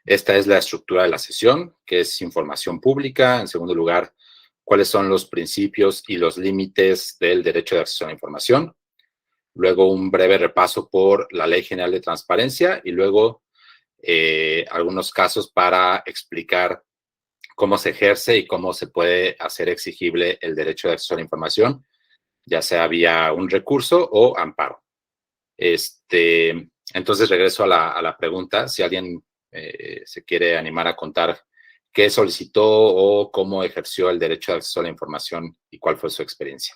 Esta es la estructura de la sesión, que es información pública. En segundo lugar, cuáles son los principios y los límites del derecho de acceso a la información. Luego, un breve repaso por la Ley General de Transparencia y luego algunos casos para explicar cómo se ejerce y cómo se puede hacer exigible el derecho de acceso a la información, ya sea vía un recurso o amparo. Entonces, regreso a la pregunta. Si alguien se quiere animar a contar qué solicitó o cómo ejerció el derecho de acceso a la información y cuál fue su experiencia.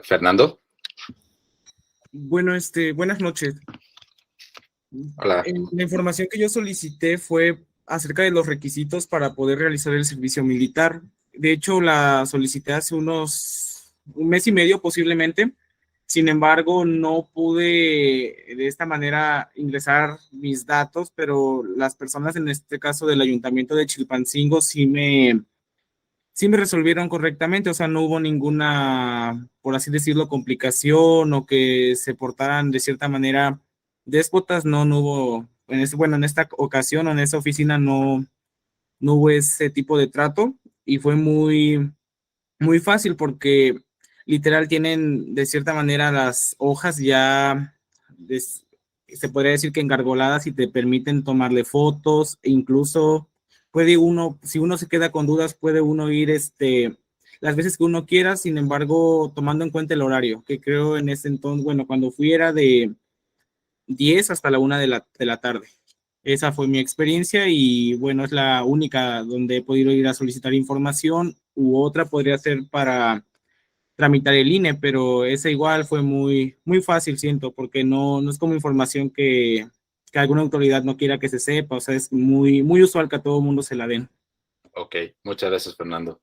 Fernando. Bueno, buenas noches. Hola. La información que yo solicité fue acerca de los requisitos para poder realizar el servicio militar. De hecho, la solicité hace un mes y medio posiblemente. Sin embargo, no pude de esta manera ingresar mis datos, pero las personas, en este caso del Ayuntamiento de Chilpancingo, sí me resolvieron correctamente. O sea, no hubo ninguna, por así decirlo, complicación o que se portaran de cierta manera déspotas. No hubo, en esta ocasión o en esta oficina no hubo ese tipo de trato y fue muy, muy fácil porque literal tienen de cierta manera las hojas ya, se podría decir que engargoladas, y te permiten tomarle fotos e incluso puede uno, si uno se queda con dudas, puede uno ir las veces que uno quiera. Sin embargo, tomando en cuenta el horario, que creo en ese entonces, bueno, cuando fui era de 10 hasta la 1 de la tarde. Esa fue mi experiencia y bueno, es la única donde he podido ir a solicitar información, u otra podría ser para tramitar el INE, pero esa igual fue muy, muy fácil, siento, porque no es como información que alguna autoridad no quiera que se sepa. O sea, es muy, muy usual que a todo el mundo se la den. Ok, muchas gracias, Fernando.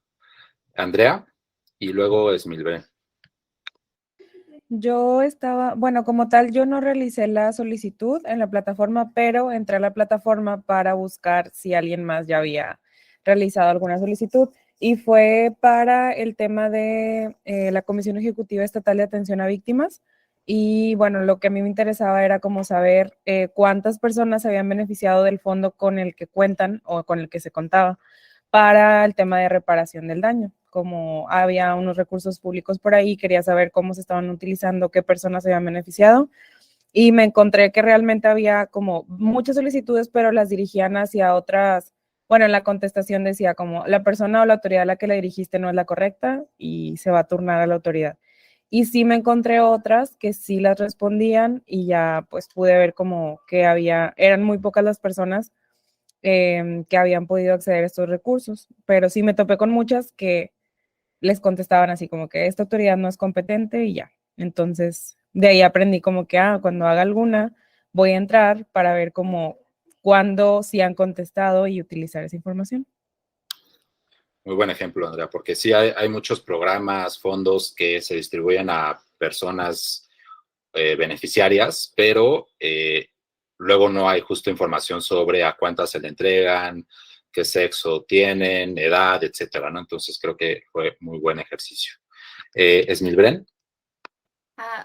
Andrea y luego Esmilbre. Yo estaba, bueno, como tal, yo no realicé la solicitud en la plataforma, pero entré a la plataforma para buscar si alguien más ya había realizado alguna solicitud, y fue para el tema de la Comisión Ejecutiva Estatal de Atención a Víctimas. Y bueno, lo que a mí me interesaba era como saber cuántas personas se habían beneficiado del fondo con el que cuentan o con el que se contaba para el tema de reparación del daño. Como había unos recursos públicos por ahí, quería saber cómo se estaban utilizando, qué personas se habían beneficiado, y me encontré que realmente había como muchas solicitudes, pero las dirigían hacia otras. Bueno, en la contestación decía como la persona o la autoridad a la que la dirigiste no es la correcta y se va a turnar a la autoridad. Y sí me encontré otras que sí las respondían y ya pues pude ver como que eran muy pocas las personas que habían podido acceder a estos recursos, pero sí me topé con muchas que les contestaban así como que esta autoridad no es competente y ya. Entonces, de ahí aprendí como que, cuando haga alguna, voy a entrar para ver como cuándo sí han contestado y utilizar esa información. Muy buen ejemplo, Andrea, porque sí hay muchos programas, fondos que se distribuyen a personas beneficiarias, pero luego no hay justo información sobre a cuántas se le entregan, qué sexo tienen, edad, etcétera, ¿no? Entonces creo que fue muy buen ejercicio. Esmilbren.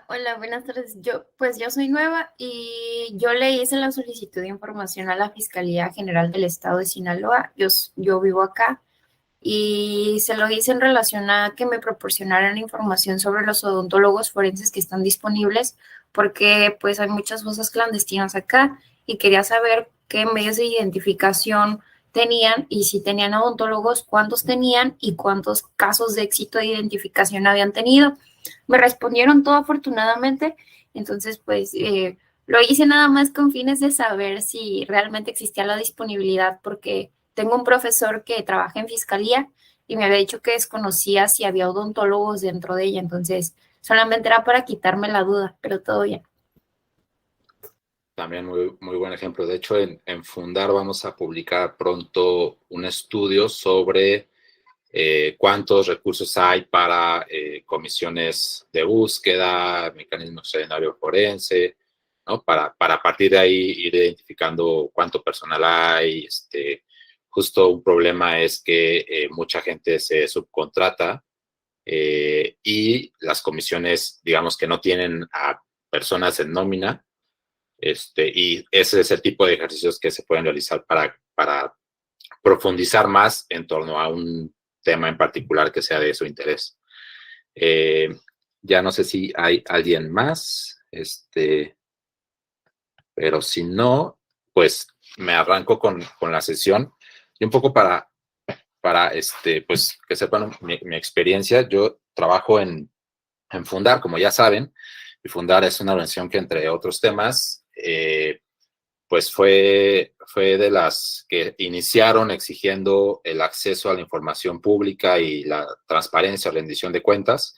Hola, buenas tardes. Yo soy nueva y yo le hice la solicitud de información a la Fiscalía General del Estado de Sinaloa. Yo vivo acá y se lo hice en relación a que me proporcionaran información sobre los odontólogos forenses que están disponibles, porque pues hay muchas fosas clandestinas acá y quería saber qué medios de identificación tenían, y si tenían odontólogos, cuántos tenían y cuántos casos de éxito de identificación habían tenido. Me respondieron todo afortunadamente, entonces pues lo hice nada más con fines de saber si realmente existía la disponibilidad, porque tengo un profesor que trabaja en fiscalía y me había dicho que desconocía si había odontólogos dentro de ella, entonces solamente era para quitarme la duda, pero todo bien. También muy, muy buen ejemplo. De hecho, en Fundar vamos a publicar pronto un estudio sobre cuántos recursos hay para comisiones de búsqueda, mecanismo extraordinario forense, ¿no? Para a partir de ahí ir identificando cuánto personal hay, Justo un problema es que mucha gente se subcontrata y las comisiones, digamos que no tienen a personas en nómina, y ese es el tipo de ejercicios que se pueden realizar para profundizar más en torno a un tema en particular que sea de su interés. Ya no sé si hay alguien más, pero si no, pues me arranco con la sesión y un poco para pues que sepan mi experiencia. Yo trabajo en Fundar, como ya saben, y Fundar es una organización que, entre otros temas, pues fue de las que iniciaron exigiendo el acceso a la información pública y la transparencia, rendición de cuentas.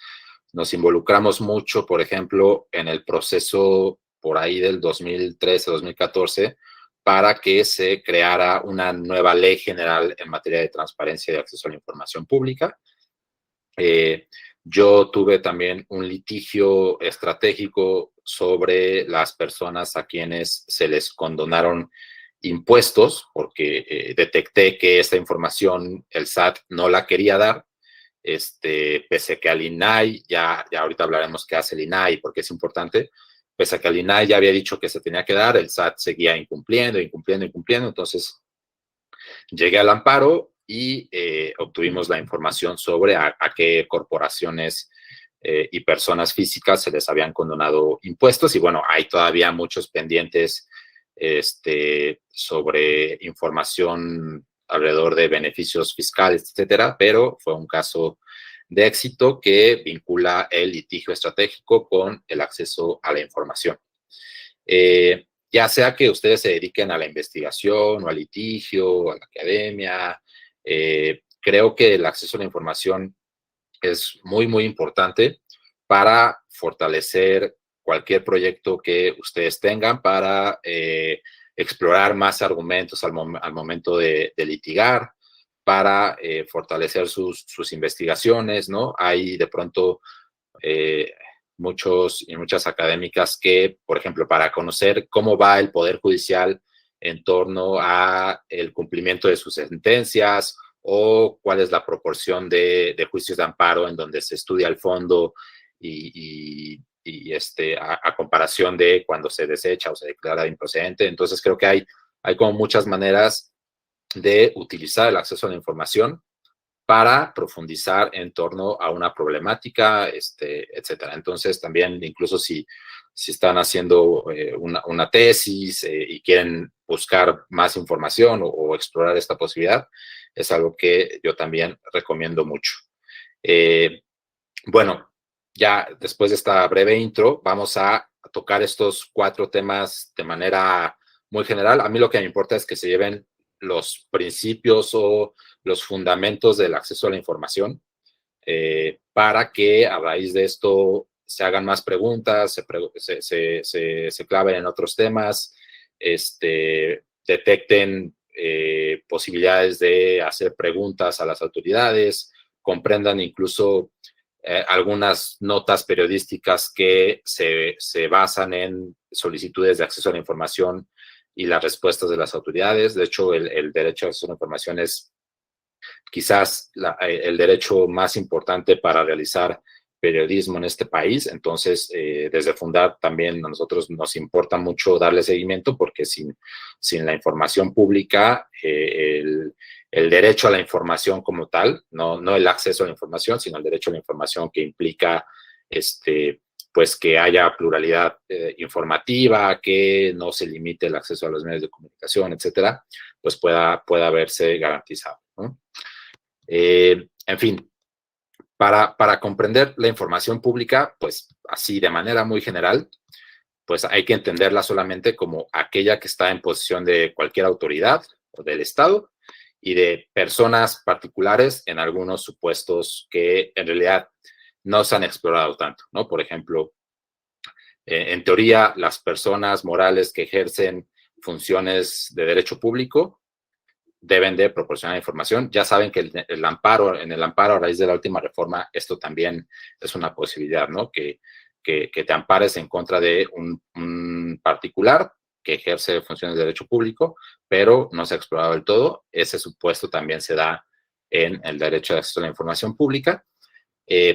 Nos involucramos mucho, por ejemplo, en el proceso por ahí del 2013-2014 para que se creara una nueva ley general en materia de transparencia y acceso a la información pública. Yo tuve también un litigio estratégico sobre las personas a quienes se les condonaron impuestos, porque detecté que esta información el SAT no la quería dar, pese a que al INAI, ya ahorita hablaremos qué hace el INAI, porque es importante, pese a que el INAI ya había dicho que se tenía que dar, el SAT seguía incumpliendo, entonces llegué al amparo y obtuvimos la información sobre a qué corporaciones y personas físicas se les habían condonado impuestos. Y bueno, hay todavía muchos pendientes sobre información alrededor de beneficios fiscales, etcétera, pero fue un caso de éxito que vincula el litigio estratégico con el acceso a la información. Ya sea que ustedes se dediquen a la investigación o al litigio, a la academia, creo que el acceso a la información es muy, muy importante para fortalecer cualquier proyecto que ustedes tengan, para explorar más argumentos al momento de litigar, para fortalecer sus investigaciones, ¿no? Hay de pronto muchos y muchas académicas que, por ejemplo, para conocer cómo va el Poder Judicial en torno a el cumplimiento de sus sentencias o cuál es la proporción de juicios de amparo en donde se estudia el fondo y a comparación de cuando se desecha o se declara improcedente. Entonces creo que hay como muchas maneras de utilizar el acceso a la información para profundizar en torno a una problemática, etcétera. Entonces, también, incluso si están haciendo una tesis y quieren buscar más información o explorar esta posibilidad, es algo que yo también recomiendo mucho. Bueno, ya después de esta breve intro, vamos a tocar estos 4 temas de manera muy general. A mí lo que me importa es que se lleven los principios o los fundamentos del acceso a la información, para que a raíz de esto se hagan más preguntas, se claven en otros temas, detecten posibilidades de hacer preguntas a las autoridades, comprendan incluso algunas notas periodísticas que se basan en solicitudes de acceso a la información y las respuestas de las autoridades. De hecho, el derecho a acceso a la información es quizás el derecho más importante para realizar periodismo en este país. Entonces, desde Fundar también a nosotros nos importa mucho darle seguimiento, porque sin la información pública, el derecho a la información como tal, no el acceso a la información, sino el derecho a la información, que implica pues que haya pluralidad informativa, que no se limite el acceso a los medios de comunicación, etcétera, pues pueda verse garantizado, ¿no? En fin, para comprender la información pública, pues así de manera muy general, pues hay que entenderla solamente como aquella que está en posesión de cualquier autoridad o del Estado y de personas particulares en algunos supuestos que en realidad no se han explorado tanto, ¿no? Por ejemplo, en teoría, las personas morales que ejercen funciones de derecho público deben de proporcionar información. Ya saben que en el amparo a raíz de la última reforma, esto también es una posibilidad, ¿no? Que te ampares en contra de un particular que ejerce funciones de derecho público, pero no se ha explorado del todo. Ese supuesto también se da en el derecho de acceso a la información pública,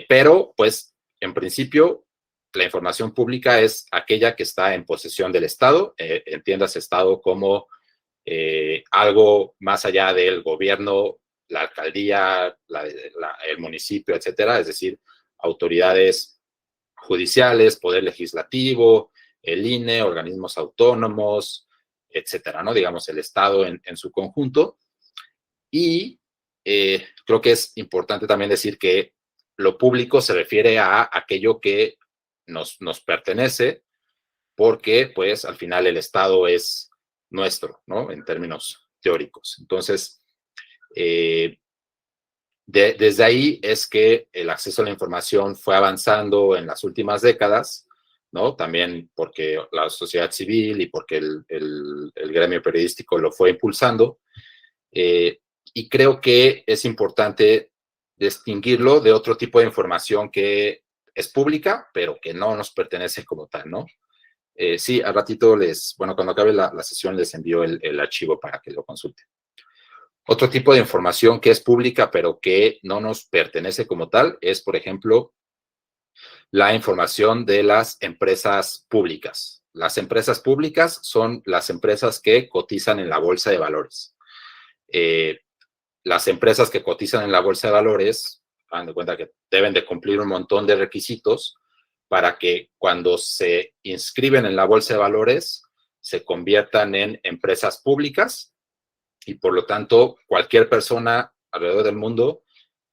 pero pues en principio la información pública es aquella que está en posesión del Estado, entiéndase Estado como algo más allá del gobierno, la alcaldía, el municipio, etcétera, es decir, autoridades judiciales, poder legislativo, el INE, organismos autónomos, etcétera, ¿no? Digamos, el Estado en su conjunto. Y creo que es importante también decir que lo público se refiere a aquello que nos pertenece, porque, pues, al final el Estado es nuestro, ¿no? En términos teóricos. Entonces, desde ahí es que el acceso a la información fue avanzando en las últimas décadas, ¿no? También porque la sociedad civil y porque el gremio periodístico lo fue impulsando. Y creo que es importante distinguirlo de otro tipo de información que es pública, pero que no nos pertenece como tal, ¿no? Sí, al ratito cuando acabe la sesión les envío el archivo para que lo consulten. Otro tipo de información que es pública, pero que no nos pertenece como tal, es, por ejemplo, la información de las empresas públicas. Las empresas públicas son las empresas que cotizan en la bolsa de valores. Las empresas que cotizan en la bolsa de valores, hagan de cuenta que deben de cumplir un montón de requisitos para que cuando se inscriben en la bolsa de valores se conviertan en empresas públicas y por lo tanto cualquier persona alrededor del mundo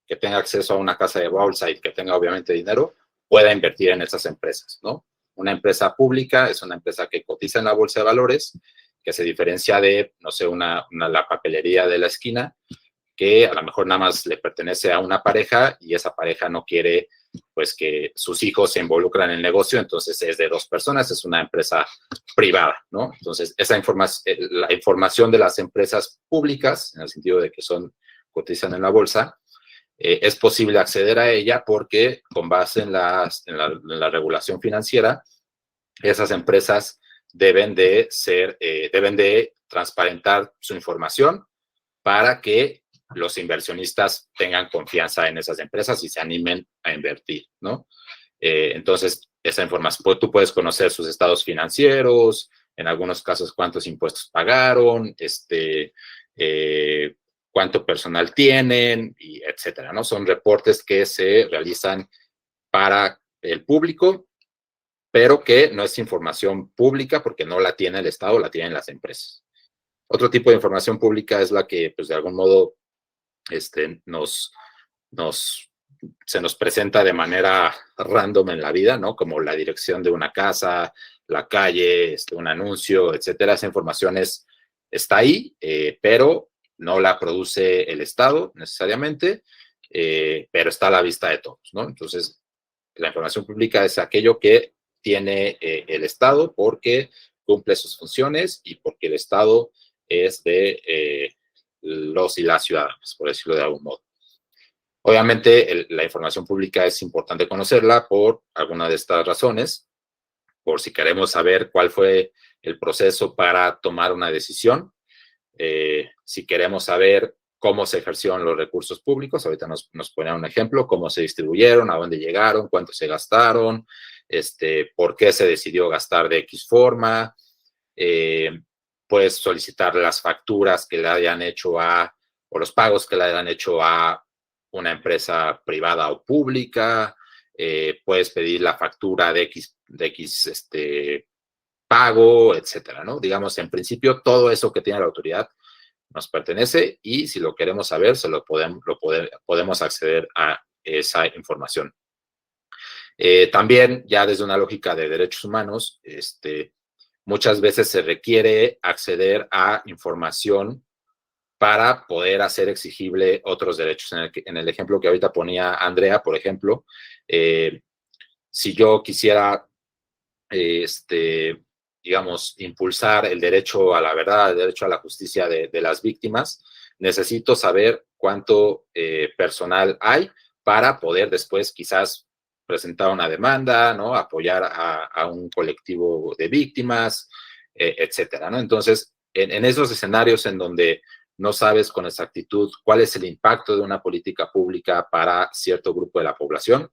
que tenga acceso a una casa de bolsa y que tenga obviamente dinero pueda invertir en esas empresas, ¿no? Una empresa pública es una empresa que cotiza en la bolsa de valores, que se diferencia de, no sé, la papelería de la esquina, que a lo mejor nada más le pertenece a una pareja y esa pareja no quiere, pues, que sus hijos se involucran en el negocio, entonces es de dos personas, es una empresa privada, ¿no? Entonces, la información de las empresas públicas, en el sentido de que cotizan en la bolsa, es posible acceder a ella porque con base en la regulación financiera, esas empresas deben de transparentar su información para que los inversionistas tengan confianza en esas empresas y se animen a invertir, ¿no? Entonces, esa información, pues, tú puedes conocer sus estados financieros, en algunos casos cuántos impuestos pagaron, cuánto personal tienen, y etcétera, ¿no? Son reportes que se realizan para el público, pero que no es información pública porque no la tiene el Estado, la tienen las empresas. Otro tipo de información pública es la que, pues, de algún modo, se nos presenta de manera random en la vida, ¿no? Como la dirección de una casa, la calle, un anuncio, etcétera. Esa información está ahí, pero no la produce el Estado necesariamente, pero está a la vista de todos, ¿no? Entonces, la información pública es aquello que tiene el Estado porque cumple sus funciones y porque el Estado es de los y las ciudadanos, por decirlo de algún modo. Obviamente, la información pública es importante conocerla por alguna de estas razones, por si queremos saber cuál fue el proceso para tomar una decisión, si queremos saber cómo se ejercieron los recursos públicos, ahorita nos ponen un ejemplo, cómo se distribuyeron, a dónde llegaron, cuánto se gastaron, por qué se decidió gastar de X forma, puedes solicitar las facturas que le hayan hecho o los pagos que le hayan hecho a una empresa privada o pública, puedes pedir la factura de X pago, etcétera, ¿no? Digamos, en principio, todo eso que tiene la autoridad nos pertenece y si lo queremos saber, podemos acceder a esa información. También, ya desde una lógica de derechos humanos, muchas veces se requiere acceder a información para poder hacer exigible otros derechos. En el ejemplo que ahorita ponía Andrea, por ejemplo, si yo quisiera, digamos, impulsar el derecho a la verdad, el derecho a la justicia de las víctimas, necesito saber cuánto personal hay para poder después quizás presentar una demanda, ¿no? Apoyar a un colectivo de víctimas, etcétera, ¿no? Entonces, en esos escenarios en donde no sabes con exactitud cuál es el impacto de una política pública para cierto grupo de la población,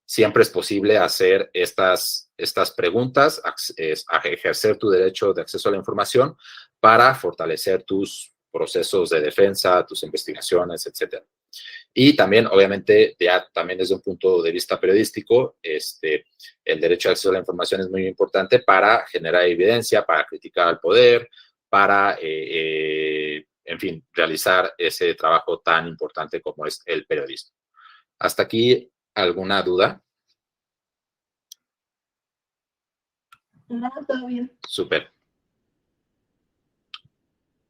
siempre es posible hacer estas preguntas, ejercer tu derecho de acceso a la información para fortalecer tus procesos de defensa, tus investigaciones, etcétera. Y también, obviamente, ya también desde un punto de vista periodístico, el derecho de acceso a la información es muy importante para generar evidencia, para criticar al poder, para, en fin, realizar ese trabajo tan importante como es el periodismo. Hasta aquí, ¿alguna duda? No, todo bien. Súper.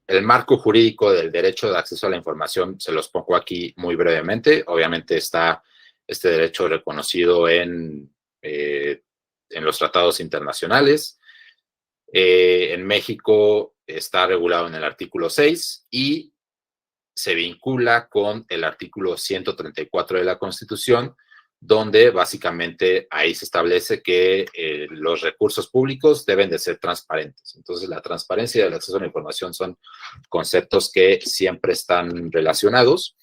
El marco jurídico del derecho de acceso a la información se los pongo aquí muy brevemente. Obviamente está este derecho reconocido en los tratados internacionales. En México está regulado en el artículo 6 y se vincula con el artículo 134 de la Constitución, donde básicamente ahí se establece que los recursos públicos deben de ser transparentes. Entonces, la transparencia y el acceso a la información son conceptos que siempre están relacionados,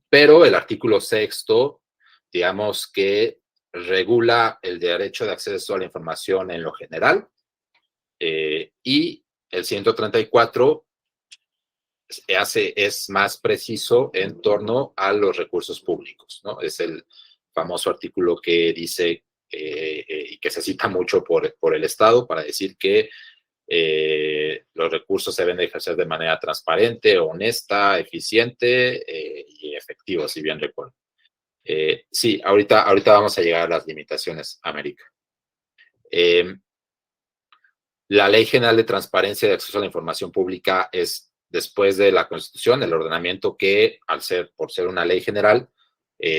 pero el artículo 6, digamos que regula el derecho de acceso a la información en lo general, y el 134 es más preciso en torno a los recursos públicos, ¿no? Es el famoso artículo que dice y que se cita mucho por el Estado para decir que los recursos se deben de ejercer de manera transparente, honesta, eficiente y efectiva, si bien recuerdo. Sí, ahorita vamos a llegar a las limitaciones, América. La Ley General de Transparencia y Acceso a la Información Pública es, después de la Constitución, el ordenamiento que, por ser una ley general,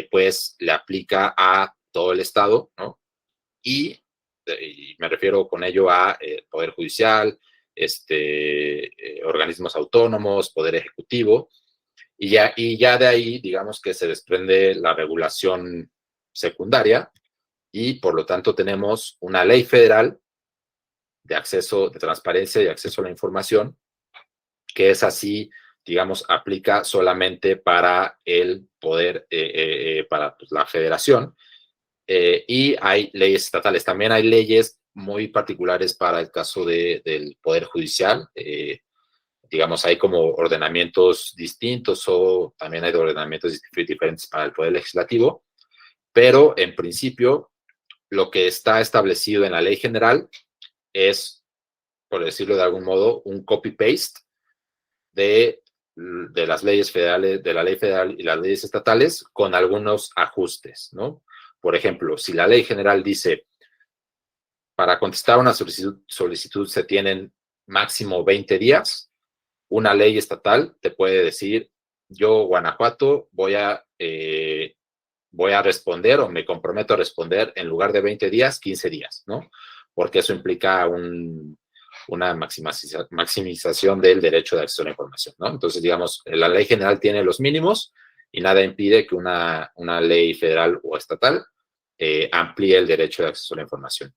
pues le aplica a todo el Estado, ¿no? Y me refiero con ello a Poder Judicial, organismos autónomos, Poder Ejecutivo, y ya de ahí, digamos que se desprende la regulación secundaria, y por lo tanto tenemos una ley federal de acceso, de transparencia y acceso a la información, que es así, digamos, aplica solamente para el poder, para pues, la federación, y hay leyes estatales. También hay leyes muy particulares para el caso del Poder Judicial. Digamos, hay como ordenamientos distintos o también hay ordenamientos diferentes para el Poder Legislativo, pero en principio lo que está establecido en la ley general es, por decirlo de algún modo, un copy-paste de las leyes federales, de la ley federal y las leyes estatales, con algunos ajustes, ¿no? Por ejemplo, si la ley general dice, para contestar una solicitud se tienen máximo 20 días, una ley estatal te puede decir, yo, Guanajuato, voy a responder o me comprometo a responder en lugar de 20 días, 15 días, ¿no? Porque eso implica una maximización del derecho de acceso a la información, ¿no? Entonces, digamos, la ley general tiene los mínimos y nada impide que una ley federal o estatal amplíe el derecho de acceso a la información.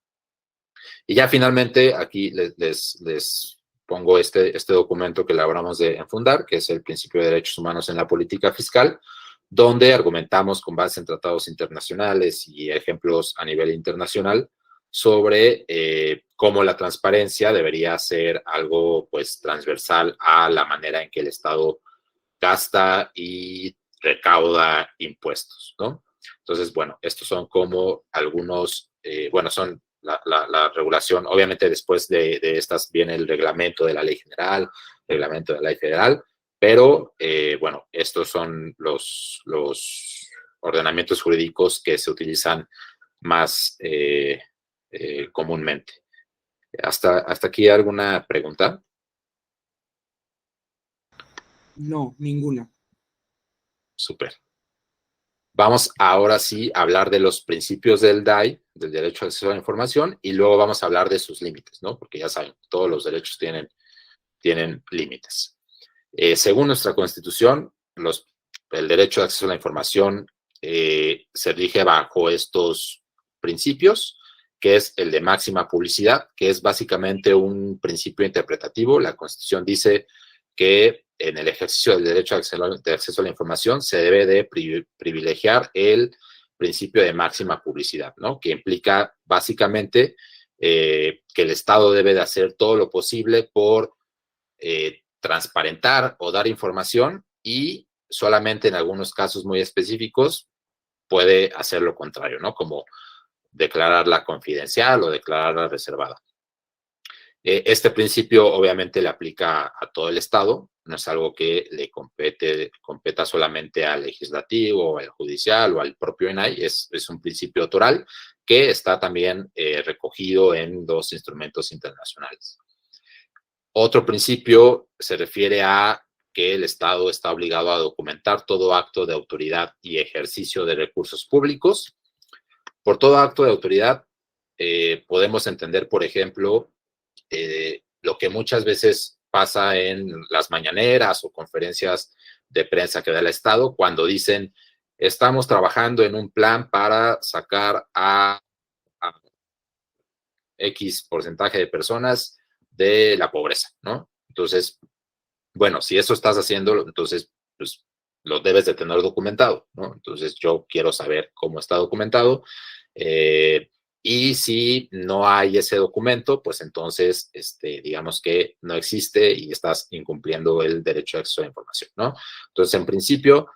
Y ya finalmente, aquí les pongo este documento que elaboramos de Enfundar, que es el Principio de Derechos Humanos en la Política Fiscal, donde argumentamos con base en tratados internacionales y ejemplos a nivel internacional sobre cómo la transparencia debería ser algo pues transversal a la manera en que el Estado gasta y recauda impuestos, ¿no? Entonces, bueno, estos son como algunos, son la regulación. Obviamente después de estas viene el reglamento de la ley general, reglamento de la ley federal, pero bueno, estos son los ordenamientos jurídicos que se utilizan más comúnmente. ¿Hasta aquí alguna pregunta? No, ninguna. Súper. Vamos ahora sí a hablar de los principios del DAI, del derecho al acceso a la información, y luego vamos a hablar de sus límites, ¿no? Porque ya saben, todos los derechos tienen límites. Según nuestra Constitución, el derecho de acceso a la información se rige bajo estos principios, que es el de máxima publicidad, que es básicamente un principio interpretativo. La Constitución dice que en el ejercicio del derecho de acceso a la información se debe de privilegiar el principio de máxima publicidad, ¿no? Que implica básicamente que el Estado debe de hacer todo lo posible por transparentar o dar información, y solamente en algunos casos muy específicos puede hacer lo contrario, ¿no? Como declararla confidencial o declararla reservada. Este principio obviamente le aplica a todo el Estado, no es algo que le competa solamente al legislativo, al judicial o al propio INAI, es un principio autoral que está también recogido en dos instrumentos internacionales. Otro principio se refiere a que el Estado está obligado a documentar todo acto de autoridad y ejercicio de recursos públicos. Por todo acto de autoridad podemos entender, por ejemplo, lo que muchas veces pasa en las mañaneras o conferencias de prensa que da el Estado, cuando dicen, estamos trabajando en un plan para sacar a X porcentaje de personas de la pobreza, ¿no? Entonces, bueno, si eso estás haciendo, entonces, pues, lo debes de tener documentado, ¿no? Entonces, yo quiero saber cómo está documentado, y si no hay ese documento, pues entonces, digamos que no existe y estás incumpliendo el derecho de acceso a la información, ¿no? Entonces, en principio,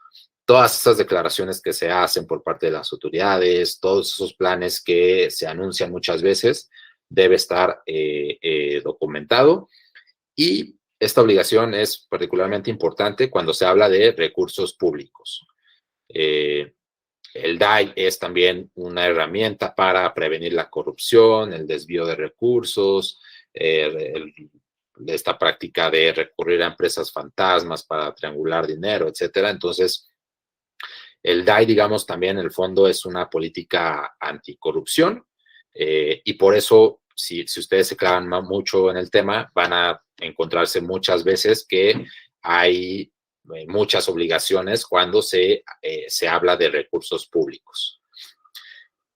todas esas declaraciones que se hacen por parte de las autoridades, todos esos planes que se anuncian muchas veces, debe estar documentado, y esta obligación es particularmente importante cuando se habla de recursos públicos. El DAI es también una herramienta para prevenir la corrupción, el desvío de recursos, esta práctica de recurrir a empresas fantasmas para triangular dinero, etcétera. Entonces, el DAI, digamos, también en el fondo es una política anticorrupción, y por eso, si ustedes se clavan mucho en el tema, van a encontrarse muchas veces que hay muchas obligaciones cuando se habla de recursos públicos.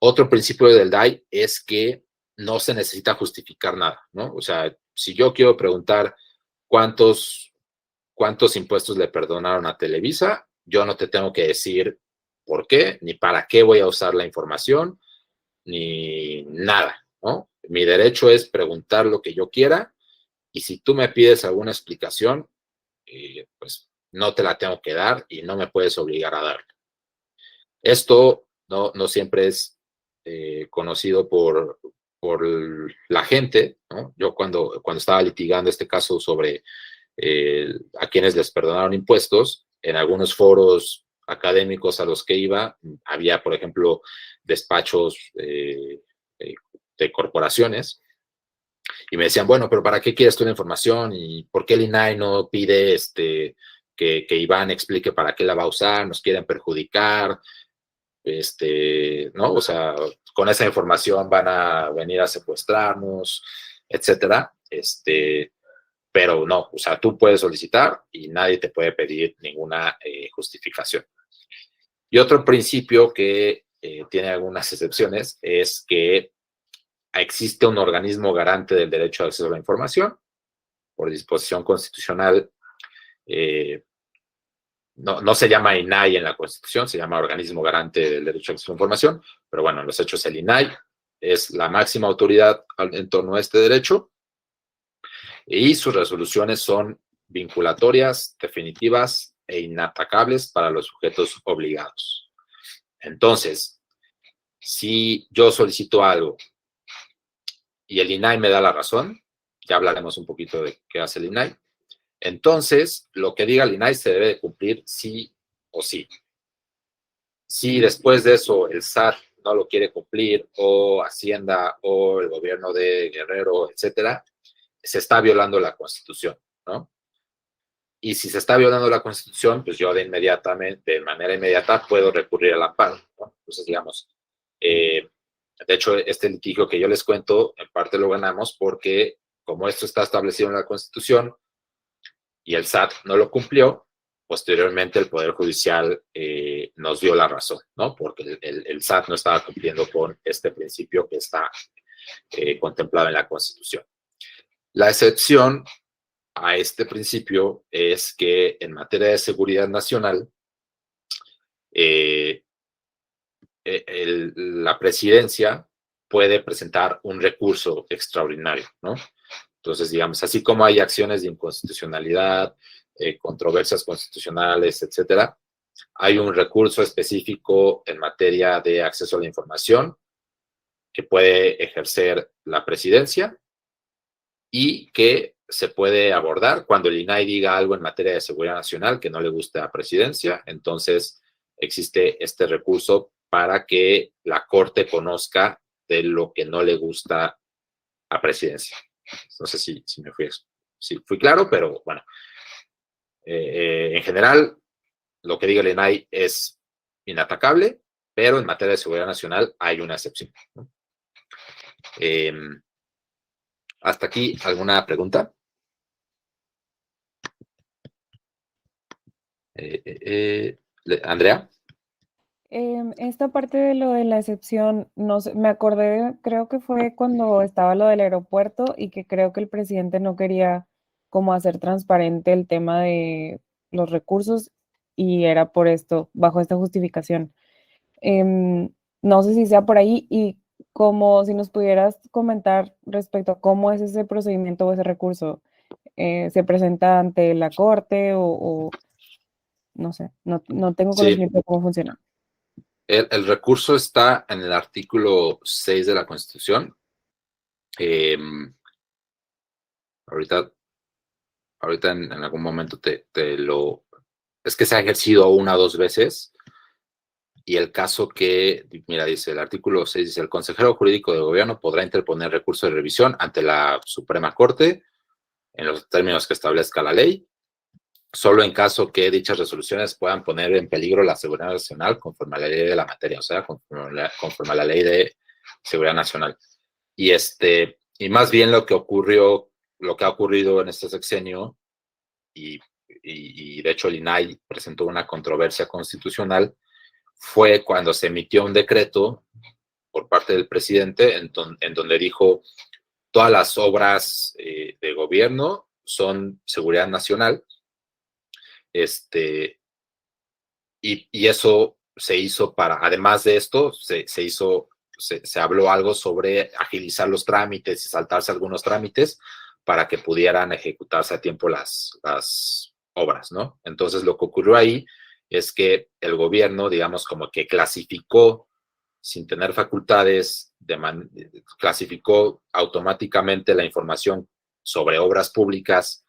Otro principio del DAI es que no se necesita justificar nada, ¿no? O sea, si yo quiero preguntar cuántos impuestos le perdonaron a Televisa, yo no te tengo que decir por qué, ni para qué voy a usar la información, ni nada, ¿no? Mi derecho es preguntar lo que yo quiera, y si tú me pides alguna explicación, pues no te la tengo que dar y no me puedes obligar a darla. Esto no siempre es conocido por la gente, ¿no? Yo cuando estaba litigando este caso sobre a quienes les perdonaron impuestos, en algunos foros académicos a los que iba, había, por ejemplo, despachos de corporaciones, y me decían, bueno, pero ¿para qué quieres tú la información? ¿Y por qué el INAI no pide que Iván explique para qué la va a usar? Nos quieren perjudicar, ¿no? O sea, con esa información van a venir a secuestrarnos, etcétera. Pero no, o sea, tú puedes solicitar y nadie te puede pedir ninguna justificación. Y otro principio que tiene algunas excepciones es que existe un organismo garante del derecho de acceso a la información. Por disposición constitucional, no se llama INAI en la Constitución, se llama Organismo Garante del Derecho a Acceso a la Información, pero bueno, en los hechos el INAI es la máxima autoridad en torno a este derecho, y sus resoluciones son vinculatorias, definitivas e inatacables para los sujetos obligados. Entonces, si yo solicito algo y el INAI me da la razón, ya hablaremos un poquito de qué hace el INAI, entonces lo que diga el INAI se debe de cumplir sí o sí. Si después de eso el SAT no lo quiere cumplir, o Hacienda, o el gobierno de Guerrero, etcétera, se está violando la Constitución, ¿no? Y si se está violando la Constitución, pues yo de manera inmediata puedo recurrir al amparo, ¿no? Entonces, digamos, de hecho, este litigio que yo les cuento, en parte lo ganamos porque, como esto está establecido en la Constitución y el SAT no lo cumplió, posteriormente el Poder Judicial nos dio la razón, ¿no? Porque el SAT no estaba cumpliendo con este principio que está contemplado en la Constitución. La excepción a este principio es que en materia de seguridad nacional, la presidencia puede presentar un recurso extraordinario, ¿no? Entonces, digamos, así como hay acciones de inconstitucionalidad, controversias constitucionales, etcétera, hay un recurso específico en materia de acceso a la información que puede ejercer la presidencia y que se puede abordar cuando el INAI diga algo en materia de seguridad nacional que no le guste a la presidencia. Entonces, existe este recurso para que la Corte conozca de lo que no le gusta a presidencia. No sé si me fui claro, pero bueno. En general, lo que diga el INAI es inatacable, pero en materia de seguridad nacional hay una excepción, ¿no? ¿Hasta aquí alguna pregunta? Andrea. Esta parte de lo de la excepción, no sé, me acordé, creo que fue cuando estaba lo del aeropuerto y que creo que el presidente no quería como hacer transparente el tema de los recursos y era por esto, bajo esta justificación. No sé si sea por ahí y como si nos pudieras comentar respecto a cómo es ese procedimiento o ese recurso. ¿Se presenta ante la corte o no sé, no tengo conocimiento de cómo funciona? El recurso está en el artículo 6 de la Constitución. Ahorita en algún momento es que se ha ejercido una o dos veces. Y el caso que, mira, dice el artículo 6, dice, el consejero jurídico del gobierno podrá interponer recurso de revisión ante la Suprema Corte en los términos que establezca la ley, solo en caso que dichas resoluciones puedan poner en peligro la seguridad nacional conforme a la ley de la materia, o sea, conforme a la ley de seguridad nacional. Y más bien lo que ha ocurrido en este sexenio, y de hecho el INAI presentó una controversia constitucional, fue cuando se emitió un decreto por parte del presidente en donde dijo todas las obras de gobierno son seguridad nacional, y eso se hizo además de esto, se habló algo sobre agilizar los trámites y saltarse algunos trámites para que pudieran ejecutarse a tiempo las obras, ¿no? Entonces, lo que ocurrió ahí es que el gobierno, digamos, como que clasificó, sin tener facultades, clasificó automáticamente la información sobre obras públicas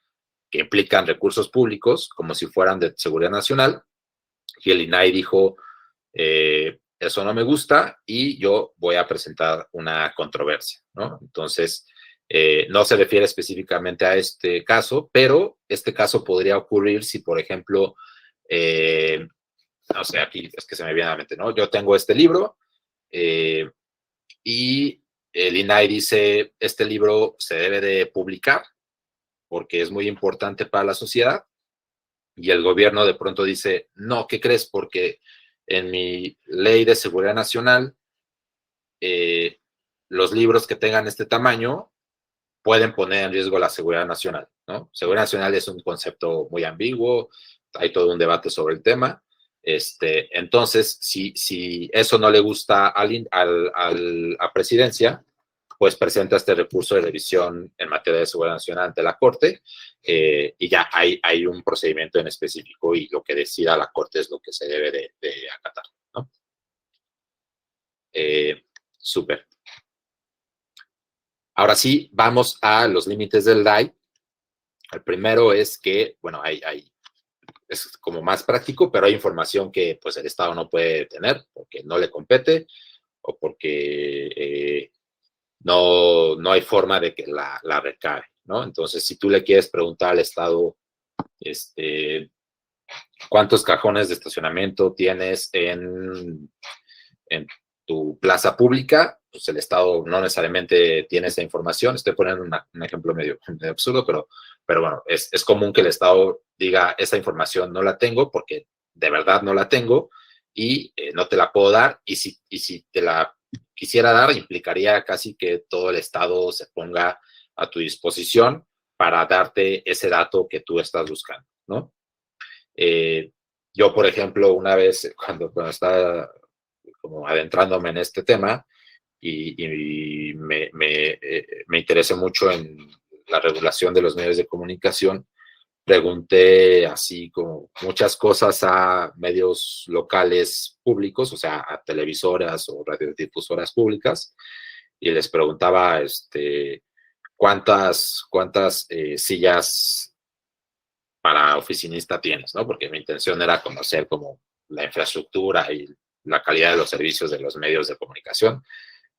que implican recursos públicos como si fueran de seguridad nacional, y el INAI dijo, eso no me gusta y yo voy a presentar una controversia, ¿no? Entonces, no se refiere específicamente a este caso, pero este caso podría ocurrir si, por ejemplo, no sé, aquí es que se me viene a la mente, ¿no? Yo tengo este libro y el INAI dice, este libro se debe de publicar porque es muy importante para la sociedad, y el gobierno de pronto dice, no, ¿qué crees? Porque en mi ley de seguridad nacional, los libros que tengan este tamaño pueden poner en riesgo la seguridad nacional, ¿no? Seguridad nacional es un concepto muy ambiguo, hay todo un debate sobre el tema. Entonces, si eso no le gusta a presidencia, pues presenta este recurso de revisión en materia de seguridad nacional ante la Corte, y ya hay un procedimiento en específico y lo que decida la Corte es lo que se debe de acatar, ¿no? Súper. Ahora sí, vamos a los límites del DAI. El primero es que, bueno, es como más práctico, pero hay información que pues el Estado no puede tener porque no le compete o porque no hay forma de que la recabe, ¿no? Entonces, si tú le quieres preguntar al Estado, ¿cuántos cajones de estacionamiento tienes en tu plaza pública? Pues el Estado no necesariamente tiene esa información. Estoy poniendo un ejemplo medio absurdo, pero bueno, es común que el Estado diga, esa información no la tengo porque de verdad no la tengo y no te la puedo dar, y si te la quisiera dar implicaría casi que todo el Estado se ponga a tu disposición para darte ese dato que tú estás buscando, ¿no? Yo, por ejemplo, una vez cuando estaba como adentrándome en este tema y me interesé mucho en la regulación de los medios de comunicación, pregunté así como muchas cosas a medios locales públicos, o sea, a televisoras o radiodifusoras públicas, y les preguntaba cuántas sillas para oficinista tienes, ¿no? Porque mi intención era conocer como la infraestructura y la calidad de los servicios de los medios de comunicación.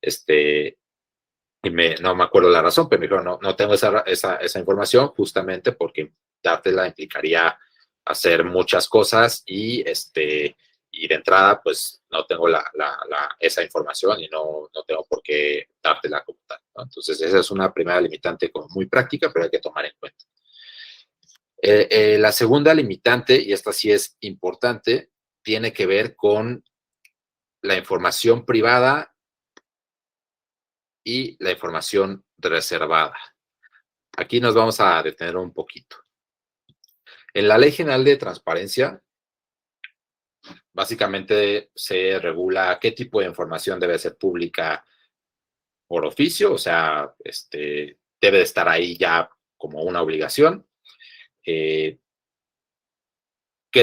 Y no me acuerdo la razón, pero me dijeron, no tengo esa información justamente porque dártela implicaría hacer muchas cosas y de entrada, pues no tengo esa información y no tengo por qué dártela como tal, ¿no? Entonces, esa es una primera limitante como muy práctica, pero hay que tomar en cuenta. La segunda limitante, y esta sí es importante, tiene que ver con la información privada y la información reservada. Aquí nos vamos a detener un poquito. En la Ley General de Transparencia, básicamente se regula qué tipo de información debe ser pública por oficio, o sea, debe de estar ahí ya como una obligación. ¿Qué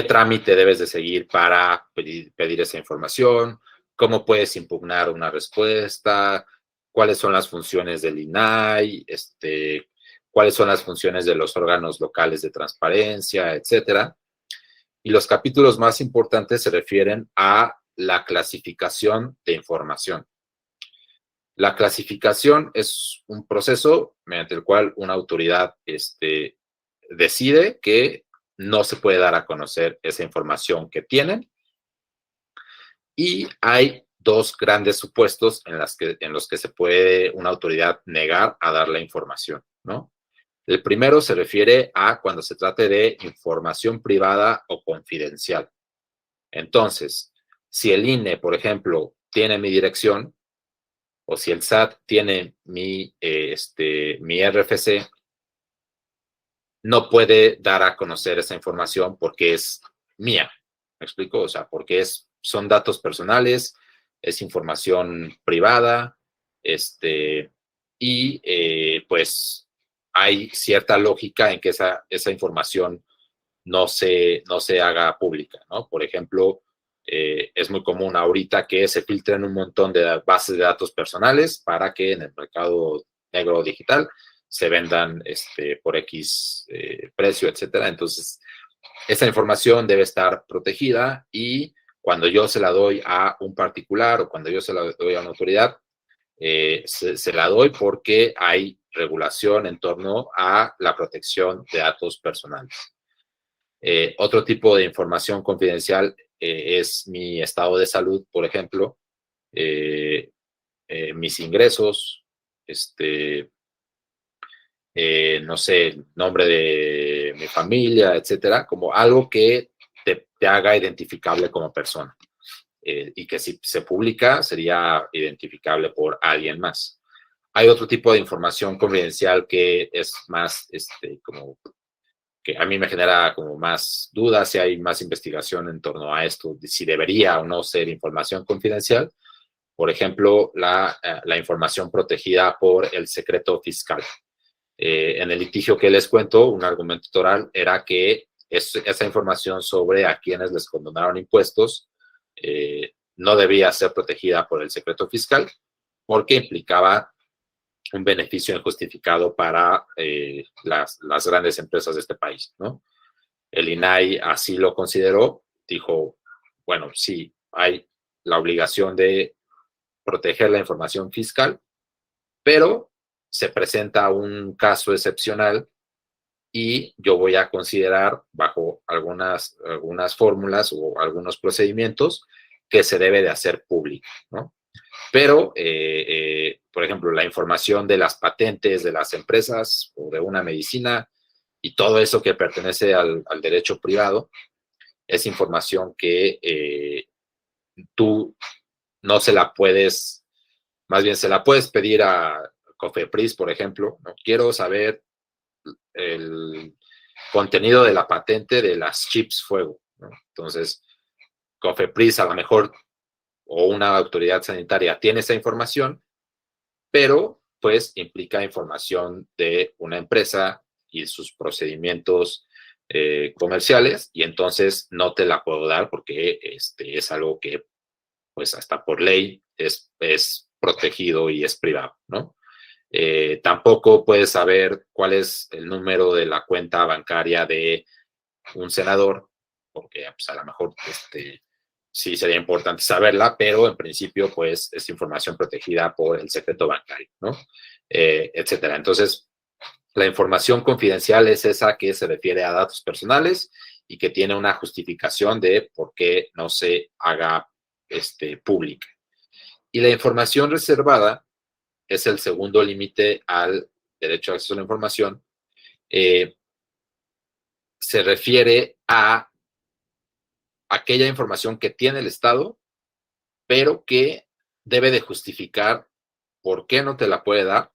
trámite debes de seguir para pedir esa información? ¿Cómo puedes impugnar una respuesta? ¿Cuáles son las funciones del INAI? ¿Cuáles son las funciones de los órganos locales de transparencia, etcétera? Y los capítulos más importantes se refieren a la clasificación de información. La clasificación es un proceso mediante el cual una autoridad decide que no se puede dar a conocer esa información que tienen. Y hay dos grandes supuestos en los que se puede una autoridad negar a dar la información, ¿no? El primero se refiere a cuando se trate de información privada o confidencial. Entonces, si el INE, por ejemplo, tiene mi dirección, o si el SAT tiene mi RFC, no puede dar a conocer esa información porque es mía. ¿Me explico? O sea, porque son datos personales, es información privada, pues hay cierta lógica en que esa información no se haga pública, ¿no? Por ejemplo, es muy común ahorita que se filtren un montón de bases de datos personales para que en el mercado negro digital se vendan por X precio, etcétera. Entonces, esa información debe estar protegida y cuando yo se la doy a un particular o cuando yo se la doy a una autoridad, se la doy porque hay regulación en torno a la protección de datos personales. Otro tipo de información confidencial es mi estado de salud, por ejemplo, mis ingresos, no sé, el nombre de mi familia, etcétera, como algo que te haga identificable como persona. Y que si se publica sería identificable por alguien más. Hay otro tipo de información confidencial que es más, como que a mí me genera como más dudas, si hay más investigación en torno a esto, si debería o no ser información confidencial. Por ejemplo, la información protegida por el secreto fiscal. En el litigio que les cuento, un argumento oral era que esa información sobre a quienes les condonaron impuestos no debía ser protegida por el secreto fiscal porque implicaba un beneficio injustificado para las grandes empresas de este país, ¿no? El INAI así lo consideró, dijo, bueno, sí, hay la obligación de proteger la información fiscal, pero se presenta un caso excepcional y yo voy a considerar bajo algunas fórmulas o algunos procedimientos que se debe de hacer público, ¿no? Pero, por ejemplo, la información de las patentes de las empresas o de una medicina y todo eso que pertenece al derecho privado es información que tú no se la puedes Más bien se la puedes pedir a COFEPRIS, por ejemplo, ¿no? Quiero saber el contenido de la patente de las chips fuego, ¿no? Entonces, COFEPRIS a lo mejor o una autoridad sanitaria tiene esa información, pero pues implica información de una empresa y sus procedimientos comerciales, y entonces no te la puedo dar porque es algo que pues hasta por ley es protegido y es privado, ¿no? Tampoco puedes saber cuál es el número de la cuenta bancaria de un senador, porque pues, a lo mejor sí sería importante saberla, pero en principio pues es información protegida por el secreto bancario, ¿no? Etcétera. Entonces, la información confidencial es esa que se refiere a datos personales y que tiene una justificación de por qué no se haga pública. Y la información reservada es el segundo límite al derecho de acceso a la información. Se refiere a aquella información que tiene el Estado, pero que debe de justificar por qué no te la puede dar,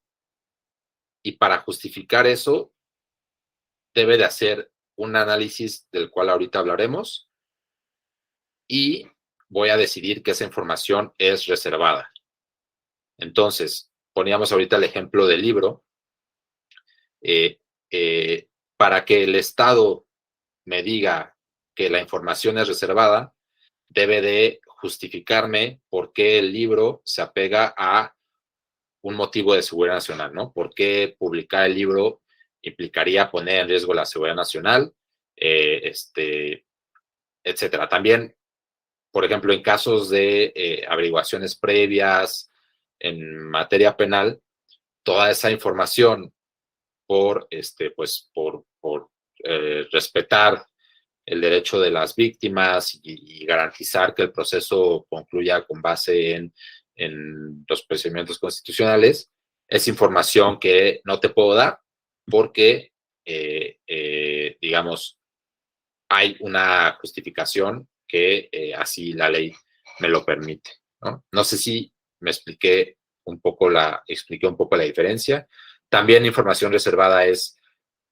y para justificar eso debe de hacer un análisis del cual ahorita hablaremos, y voy a decidir que esa información es reservada. Entonces, poníamos ahorita el ejemplo del libro. Para que el Estado me diga que la información es reservada, debe de justificarme por qué el libro se apega a un motivo de seguridad nacional, ¿no? ¿Por qué publicar el libro implicaría poner en riesgo la seguridad nacional? Etcétera. También, por ejemplo, en casos de averiguaciones previas en materia penal, toda esa información por respetar el derecho de las víctimas y garantizar que el proceso concluya con base en los procedimientos constitucionales, es información que no te puedo dar porque, digamos, hay una justificación que así la ley me lo permite, ¿no? No sé si me expliqué un poco la diferencia. También información reservada es,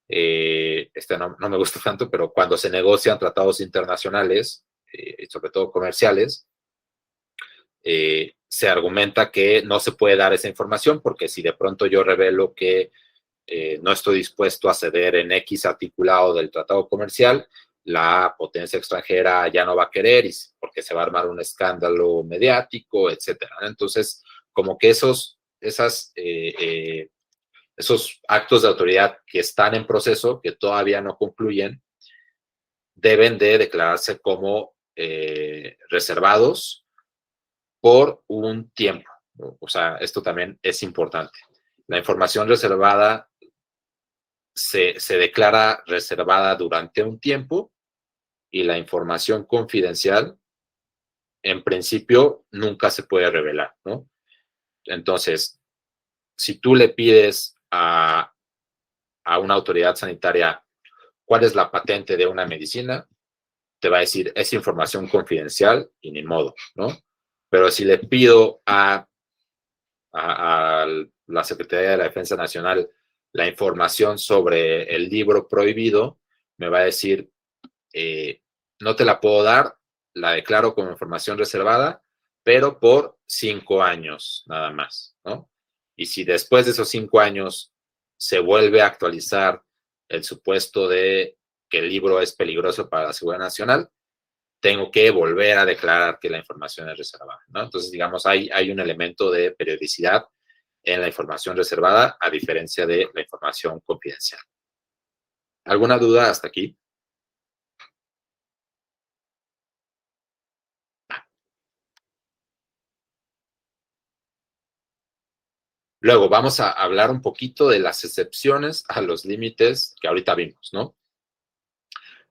no me gusta tanto, pero cuando se negocian tratados internacionales, sobre todo comerciales, se argumenta que no se puede dar esa información porque si de pronto yo revelo que no estoy dispuesto a ceder en X articulado del tratado comercial, la potencia extranjera ya no va a querer porque se va a armar un escándalo mediático, etcétera. Entonces, como que esos actos de autoridad que están en proceso, que todavía no concluyen, deben de declararse como reservados por un tiempo, ¿no? O sea, esto también es importante. La información reservada se declara reservada durante un tiempo, y la información confidencial, en principio, nunca se puede revelar, ¿no? Entonces, si tú le pides a una autoridad sanitaria cuál es la patente de una medicina, te va a decir, es información confidencial y ni modo, ¿no? Pero si le pido a la Secretaría de la Defensa Nacional la información sobre el libro prohibido, me va a decir, no te la puedo dar, la declaro como información reservada, pero por 5 años nada más, ¿no? Y si después de esos 5 años se vuelve a actualizar el supuesto de que el libro es peligroso para la seguridad nacional, tengo que volver a declarar que la información es reservada, ¿no? Entonces, digamos, hay un elemento de periodicidad en la información reservada, a diferencia de la información confidencial. ¿Alguna duda hasta aquí? Luego vamos a hablar un poquito de las excepciones a los límites que ahorita vimos, ¿no?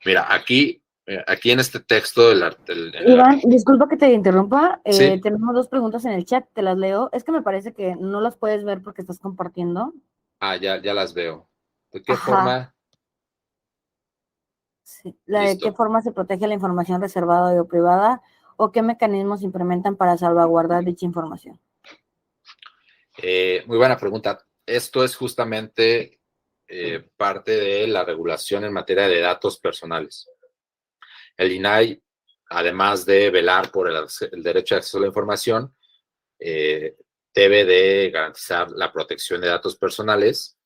Mira, aquí en este texto Iván, disculpa que te interrumpa. ¿Sí? Tenemos 2 preguntas en el chat, te las leo. Es que me parece que no las puedes ver porque estás compartiendo. Ya las veo. ¿De qué Ajá. forma? Sí. ¿De Listo. qué forma se protege la información reservada o privada? ¿O qué mecanismos se implementan para salvaguardar dicha información? Muy buena pregunta. Esto es justamente parte de la regulación en materia de datos personales. El INAI, además de velar por el derecho de acceso a la información, debe de garantizar la protección de datos personales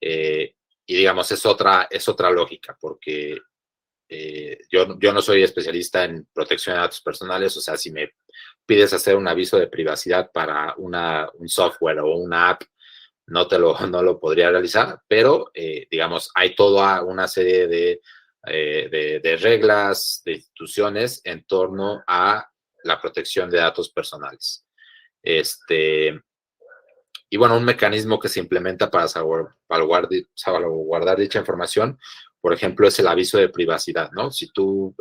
y, digamos, es otra lógica, porque yo no soy especialista en protección de datos personales, o sea, si me pides hacer un aviso de privacidad para un software o una app, no lo podría realizar, pero, digamos, hay toda una serie de reglas, de instituciones en torno a la protección de datos personales. Y bueno, un mecanismo que se implementa para salvaguardar dicha información, por ejemplo, es el aviso de privacidad, ¿no? Si tú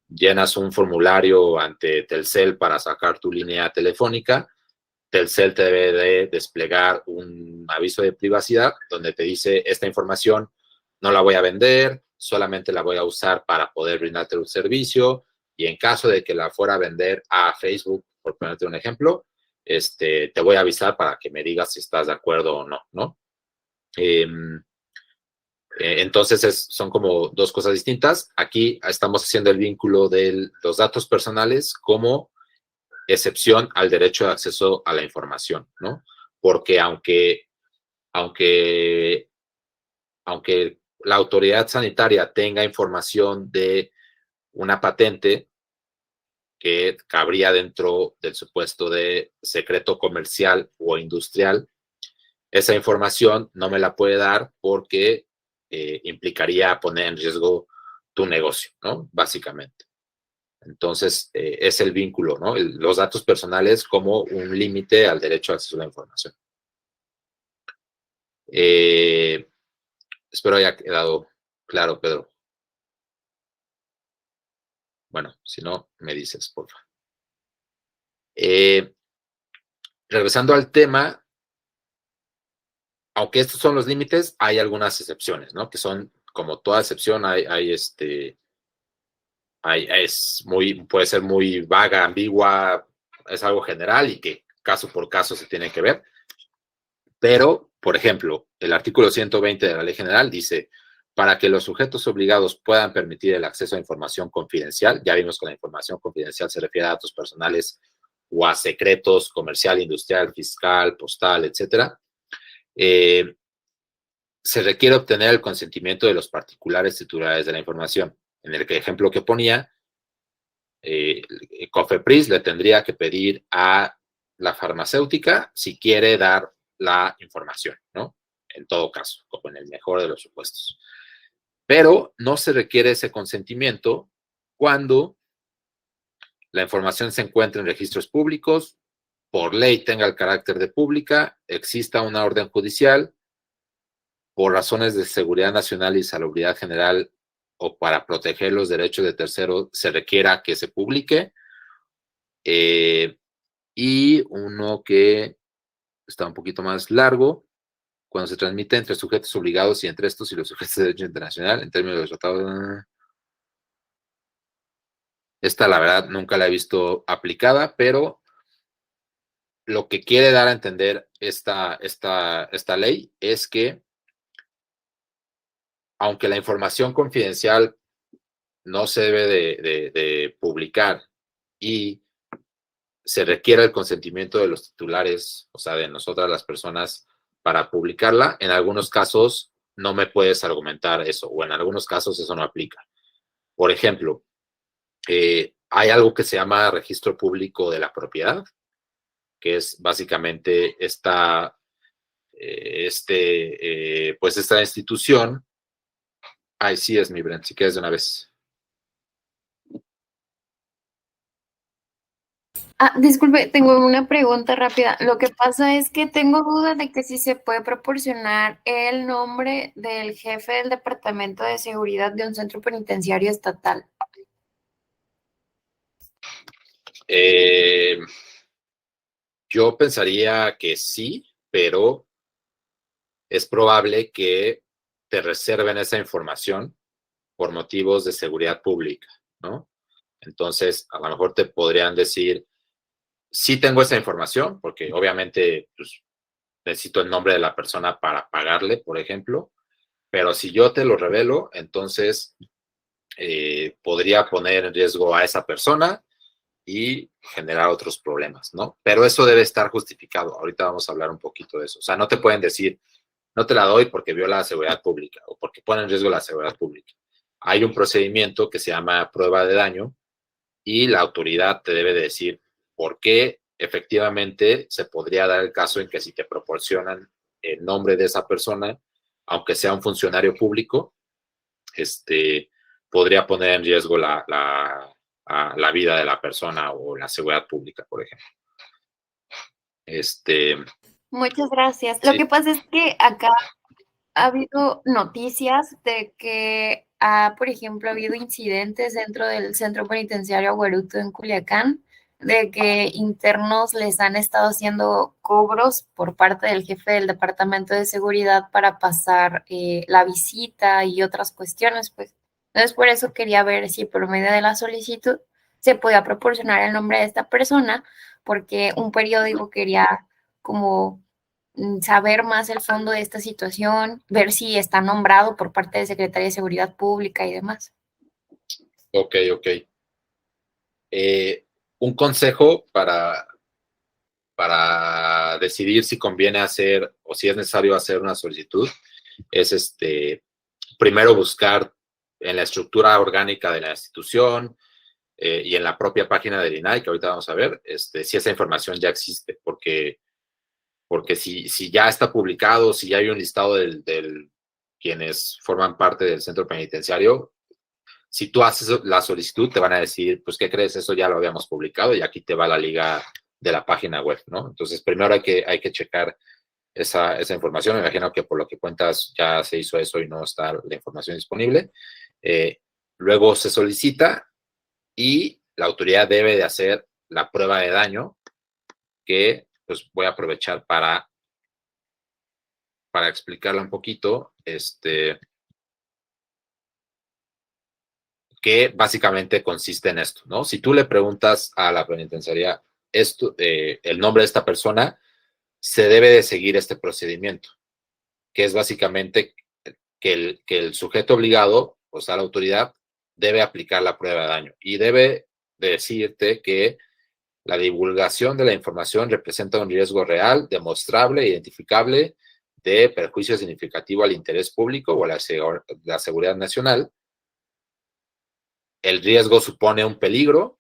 llenas un formulario ante Telcel para sacar tu línea telefónica, Telcel te debe de desplegar un aviso de privacidad donde te dice: esta información no la voy a vender, solamente la voy a usar para poder brindarte un servicio, y en caso de que la fuera a vender a Facebook, por ponerte un ejemplo, te voy a avisar para que me digas si estás de acuerdo o no, ¿no? Entonces son como dos cosas distintas. Aquí estamos haciendo el vínculo de los datos personales como excepción al derecho de acceso a la información, ¿no? Porque aunque la autoridad sanitaria tenga información de una patente que cabría dentro del supuesto de secreto comercial o industrial, esa información no me la puede dar porque implicaría poner en riesgo tu negocio, ¿no? Básicamente. Entonces, es el vínculo, ¿no? Los datos personales como un límite al derecho a acceso a la información. Espero haya quedado claro, Pedro. Bueno, si no, me dices, por favor. Regresando al tema, aunque estos son los límites, hay algunas excepciones, ¿no? Que son, como toda excepción, puede ser muy vaga, ambigua, es algo general y que caso por caso se tiene que ver. Pero, por ejemplo, el artículo 120 de la Ley General dice: para que los sujetos obligados puedan permitir el acceso a información confidencial, ya vimos que la información confidencial se refiere a datos personales o a secretos comercial, industrial, fiscal, postal, etcétera, se requiere obtener el consentimiento de los particulares titulares de la información. En el ejemplo que ponía, COFEPRIS le tendría que pedir a la farmacéutica si quiere dar la información, ¿no? En todo caso, como en el mejor de los supuestos. Pero no se requiere ese consentimiento cuando la información se encuentra en registros públicos, por ley tenga el carácter de pública, exista una orden judicial, por razones de seguridad nacional y salubridad general o para proteger los derechos de terceros se requiera que se publique, y uno que está un poquito más largo, cuando se transmite entre sujetos obligados y entre estos y los sujetos de derecho internacional en términos de los tratados. Esta, la verdad, nunca la he visto aplicada, pero lo que quiere dar a entender esta ley es que, aunque la información confidencial no se debe de publicar y se requiere el consentimiento de los titulares, o sea, de nosotras las personas, para publicarla, en algunos casos no me puedes argumentar eso, o en algunos casos eso no aplica. Por ejemplo, hay algo que se llama registro público de la propiedad, que es básicamente esta institución. Ay, sí es mi Brent, si quieres de una vez. Disculpe, tengo una pregunta rápida. Lo que pasa es que tengo duda de que si se puede proporcionar el nombre del jefe del Departamento de Seguridad de un centro penitenciario estatal. Yo pensaría que sí, pero es probable que te reserven esa información por motivos de seguridad pública, ¿no? Entonces, a lo mejor te podrían decir: sí tengo esa información, porque obviamente pues, necesito el nombre de la persona para pagarle, por ejemplo, pero si yo te lo revelo, entonces podría poner en riesgo a esa persona y generar otros problemas, ¿no? Pero eso debe estar justificado. Ahorita vamos a hablar un poquito de eso. O sea, no te pueden decir, no te la doy porque viola la seguridad pública o porque pone en riesgo la seguridad pública. Hay un procedimiento que se llama prueba de daño y la autoridad te debe decir por qué efectivamente se podría dar el caso en que si te proporcionan el nombre de esa persona, aunque sea un funcionario público, podría poner en riesgo la vida de la persona o la seguridad pública, por ejemplo. Muchas gracias. Sí. Lo que pasa es que acá ha habido noticias de que, por ejemplo, ha habido incidentes dentro del centro penitenciario Aguaruto en Culiacán, de que internos les han estado haciendo cobros por parte del jefe del Departamento de Seguridad para pasar la visita y otras cuestiones, pues. Entonces, por eso quería ver si por medio de la solicitud se podía proporcionar el nombre de esta persona, porque un periódico quería como saber más el fondo de esta situación, ver si está nombrado por parte de Secretaría de Seguridad Pública y demás. Ok. Un consejo para decidir si conviene hacer o si es necesario hacer una solicitud es primero buscar en la estructura orgánica de la institución y en la propia página del INAI, que ahorita vamos a ver, si esa información ya existe, porque si ya está publicado, si ya hay un listado del quienes forman parte del centro penitenciario, si tú haces la solicitud, te van a decir, pues, ¿qué crees? Eso ya lo habíamos publicado y aquí te va la liga de la página web, ¿no? Entonces, primero hay que checar esa información. Me imagino que por lo que cuentas ya se hizo eso y no está la información disponible. Luego se solicita y la autoridad debe de hacer la prueba de daño, que pues voy a aprovechar para explicarla un poquito, que básicamente consiste en esto, ¿no? Si tú le preguntas a la penitenciaría el nombre de esta persona, se debe de seguir este procedimiento, que es básicamente que el sujeto obligado, o sea, la autoridad, debe aplicar la prueba de daño y debe decirte que la divulgación de la información representa un riesgo real, demostrable, identificable de perjuicio significativo al interés público o a la seguridad nacional. El riesgo supone un peligro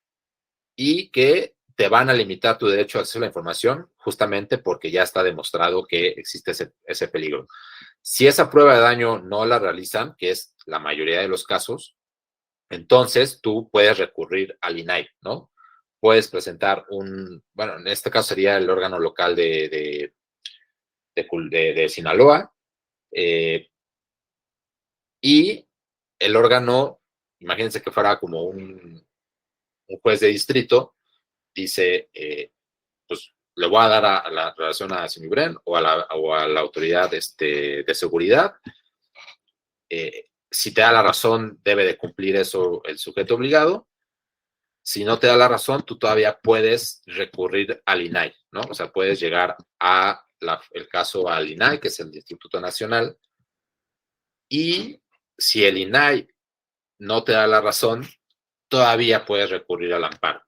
y que te van a limitar tu derecho a acceso a la información justamente porque ya está demostrado que existe ese peligro. Si esa prueba de daño no la realizan, que es la mayoría de los casos, entonces tú puedes recurrir al INAI, ¿no? Puedes presentar bueno, en este caso sería el órgano local de Sinaloa, y el órgano, imagínense que fuera como un juez de distrito, dice, pues le voy a dar a la relación a Sinibren o a la autoridad de seguridad. Si te da la razón, debe de cumplir eso el sujeto obligado. Si no te da la razón, tú todavía puedes recurrir al INAI, ¿no? O sea, puedes llegar el caso al INAI, que es el Instituto Nacional, y si el INAI no te da la razón, todavía puedes recurrir al amparo.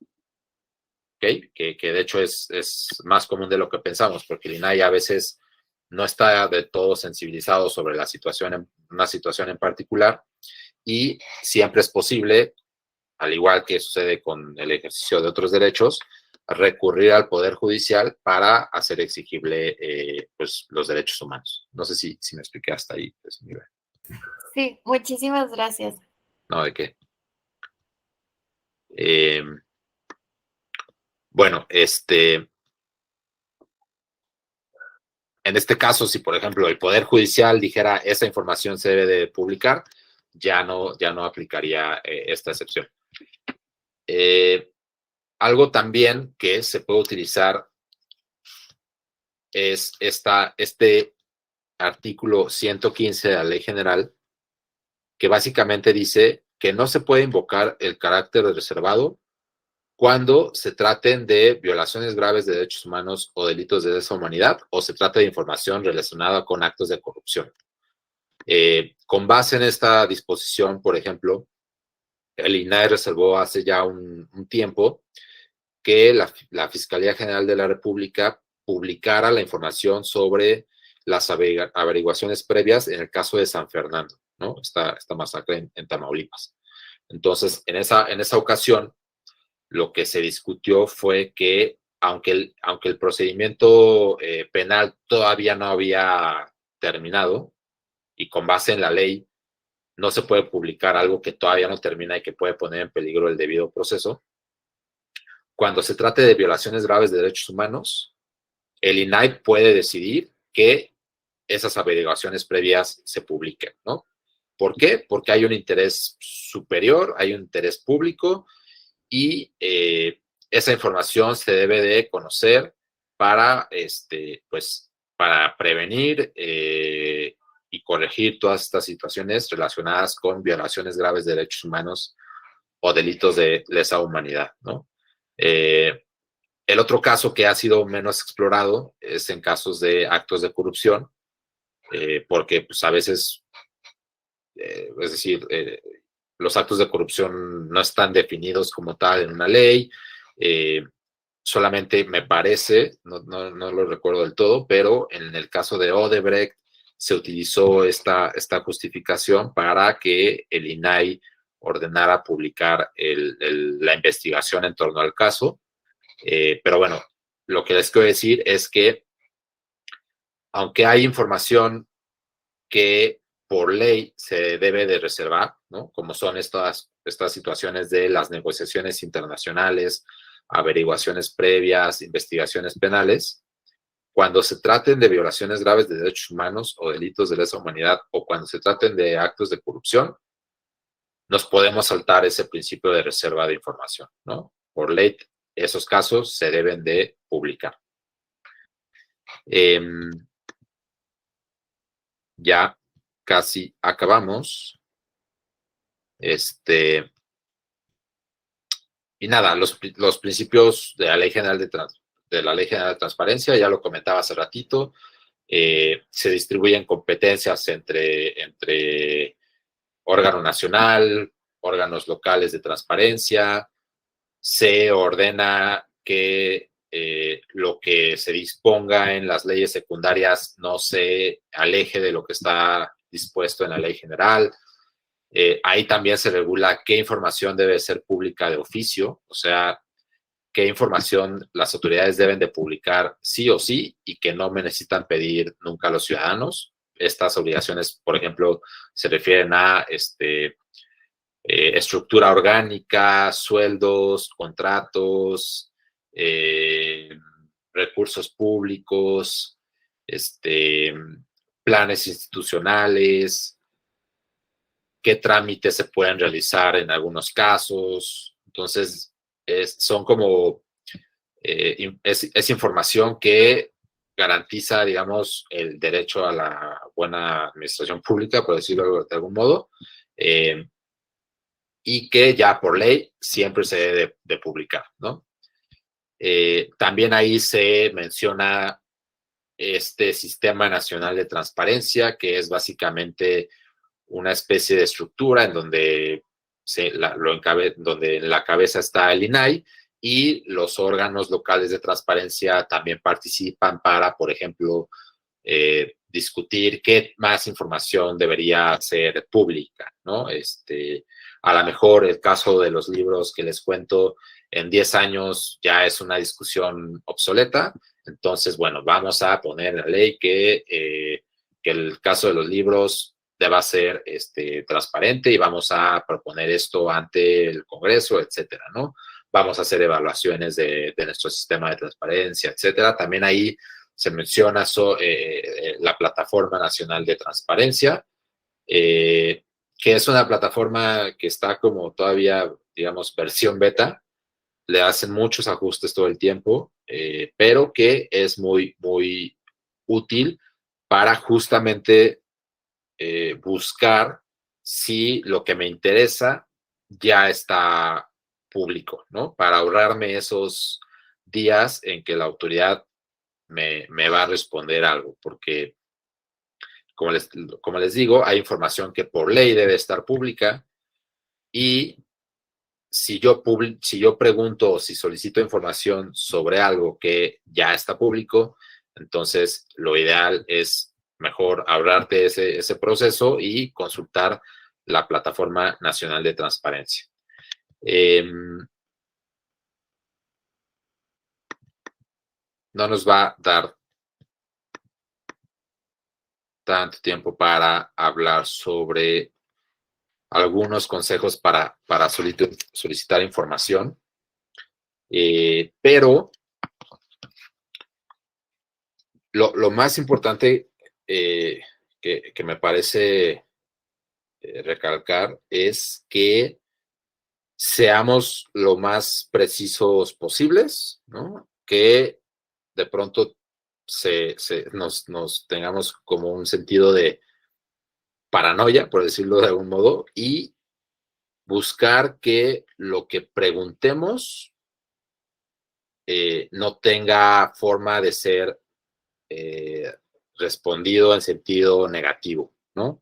¿Ok? Que de hecho es más común de lo que pensamos, porque el INAI a veces no está de todo sensibilizado sobre una situación en particular, y siempre es posible, al igual que sucede con el ejercicio de otros derechos, recurrir al Poder Judicial para hacer exigible pues, los derechos humanos. No sé si me expliqué hasta ahí. Pues, sí, muchísimas gracias. No, ¿de qué? Bueno, en este caso, si por ejemplo el Poder Judicial dijera esa información se debe de publicar, ya no aplicaría esta excepción. Algo también que se puede utilizar es este artículo 115 de la Ley General, que básicamente dice que no se puede invocar el carácter de reservado cuando se traten de violaciones graves de derechos humanos o delitos de lesa humanidad, o se trate de información relacionada con actos de corrupción. Con base en esta disposición, por ejemplo, el INAI reservó hace ya un tiempo que la Fiscalía General de la República publicara la información sobre las averiguaciones previas en el caso de San Fernando, ¿no? Esta masacre en Tamaulipas. Entonces, en esa ocasión, lo que se discutió fue que, aunque el procedimiento penal todavía no había terminado, y con base en la ley no se puede publicar algo que todavía no termina y que puede poner en peligro el debido proceso, cuando se trate de violaciones graves de derechos humanos, el INAI puede decidir que esas averiguaciones previas se publiquen, ¿no? ¿Por qué? Porque hay un interés superior, hay un interés público, y esa información se debe de conocer para, para prevenir y corregir todas estas situaciones relacionadas con violaciones graves de derechos humanos o delitos de lesa humanidad, ¿no? El otro caso que ha sido menos explorado es en casos de actos de corrupción, porque pues, a veces, es decir, los actos de corrupción no están definidos como tal en una ley. Solamente me parece, no lo recuerdo del todo, pero en el caso de Odebrecht se utilizó esta justificación para que el INAI ordenara publicar la investigación en torno al caso. Pero bueno, lo que les quiero decir es que aunque hay información que por ley se debe de reservar, ¿no? Como son estas situaciones de las negociaciones internacionales, averiguaciones previas, investigaciones penales, cuando se traten de violaciones graves de derechos humanos o delitos de lesa humanidad, o cuando se traten de actos de corrupción, nos podemos saltar ese principio de reserva de información, ¿no? Por ley, esos casos se deben de publicar. Ya casi acabamos. Y nada, los principios de la Ley General de Transparencia, ya lo comentaba hace ratito, se distribuyen competencias entre órgano nacional, órganos locales de transparencia, se ordena que lo que se disponga en las leyes secundarias no se aleje de lo que está dispuesto en la ley general. Ahí también se regula qué información debe ser pública de oficio, o sea, qué información las autoridades deben de publicar sí o sí y que no me necesitan pedir nunca a los ciudadanos. Estas obligaciones, por ejemplo, se refieren a estructura orgánica, sueldos, contratos, recursos públicos, planes institucionales, qué trámites se pueden realizar en algunos casos. Entonces, son como, es información que garantiza, digamos, el derecho a la buena administración pública, por decirlo de algún modo, y que ya por ley siempre se debe de publicar, ¿no? También ahí se menciona este Sistema Nacional de Transparencia, que es básicamente una especie de estructura en donde donde en la cabeza está el INAI, y los órganos locales de transparencia también participan para, por ejemplo, discutir qué más información debería ser pública, ¿no? A lo mejor el caso de los libros que les cuento, en 10 años ya es una discusión obsoleta. Entonces, bueno, vamos a poner en la ley que el caso de los libros deba ser transparente, y vamos a proponer esto ante el Congreso, etcétera, ¿no? Vamos a hacer evaluaciones de nuestro sistema de transparencia, etcétera. También ahí se menciona la Plataforma Nacional de Transparencia, que es una plataforma que está como todavía, digamos, versión beta. Le hacen muchos ajustes todo el tiempo, pero que es muy, muy útil para justamente buscar si lo que me interesa ya está público, ¿no? Para ahorrarme esos días en que la autoridad me va a responder algo, porque como les digo, hay información que por ley debe estar pública y si yo pregunto o si solicito información sobre algo que ya está público, entonces lo ideal es mejor ahorrarte ese proceso y consultar la Plataforma Nacional de Transparencia. No nos va a dar tanto tiempo para hablar sobre algunos consejos para solicitar información, pero lo más importante que me parece recalcar es que seamos lo más precisos posibles, ¿no? Que de pronto nos tengamos como un sentido de paranoia, por decirlo de algún modo, y buscar que lo que preguntemos no tenga forma de ser respondido en sentido negativo, ¿no?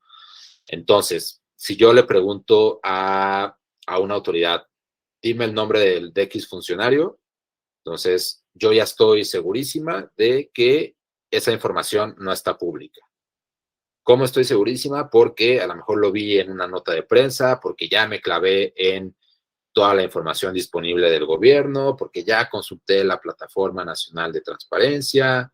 Entonces, si yo le pregunto a una autoridad, dime el nombre de X funcionario, entonces yo ya estoy segurísima de que esa información no está pública. ¿Cómo estoy segurísima? Porque a lo mejor lo vi en una nota de prensa, porque ya me clavé en toda la información disponible del gobierno, porque ya consulté la Plataforma Nacional de Transparencia,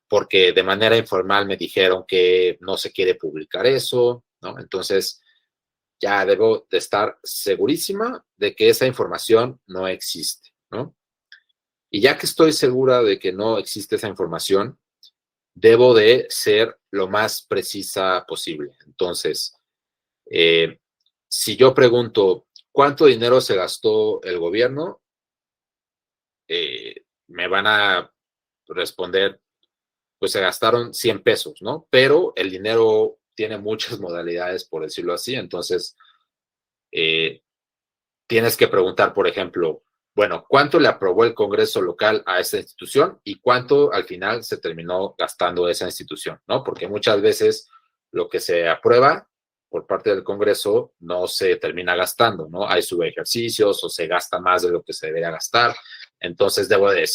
porque de manera informal me dijeron que no se quiere publicar eso, ¿no? Entonces, ya debo de estar segurísima de que esa información no existe, ¿no? Y ya que estoy segura de que no existe esa información, debo de ser lo más precisa posible. Entonces, si yo pregunto, ¿cuánto dinero se gastó el gobierno? Me van a responder, pues se gastaron 100 pesos, ¿no? Pero el dinero tiene muchas modalidades, por decirlo así. Entonces, tienes que preguntar, por ejemplo, bueno, ¿cuánto le aprobó el Congreso local a esa institución y cuánto al final se terminó gastando esa institución, ¿no? Porque muchas veces lo que se aprueba por parte del Congreso no se termina gastando, ¿no? Hay subejercicios o se gasta más de lo que se debería gastar. Entonces, debo de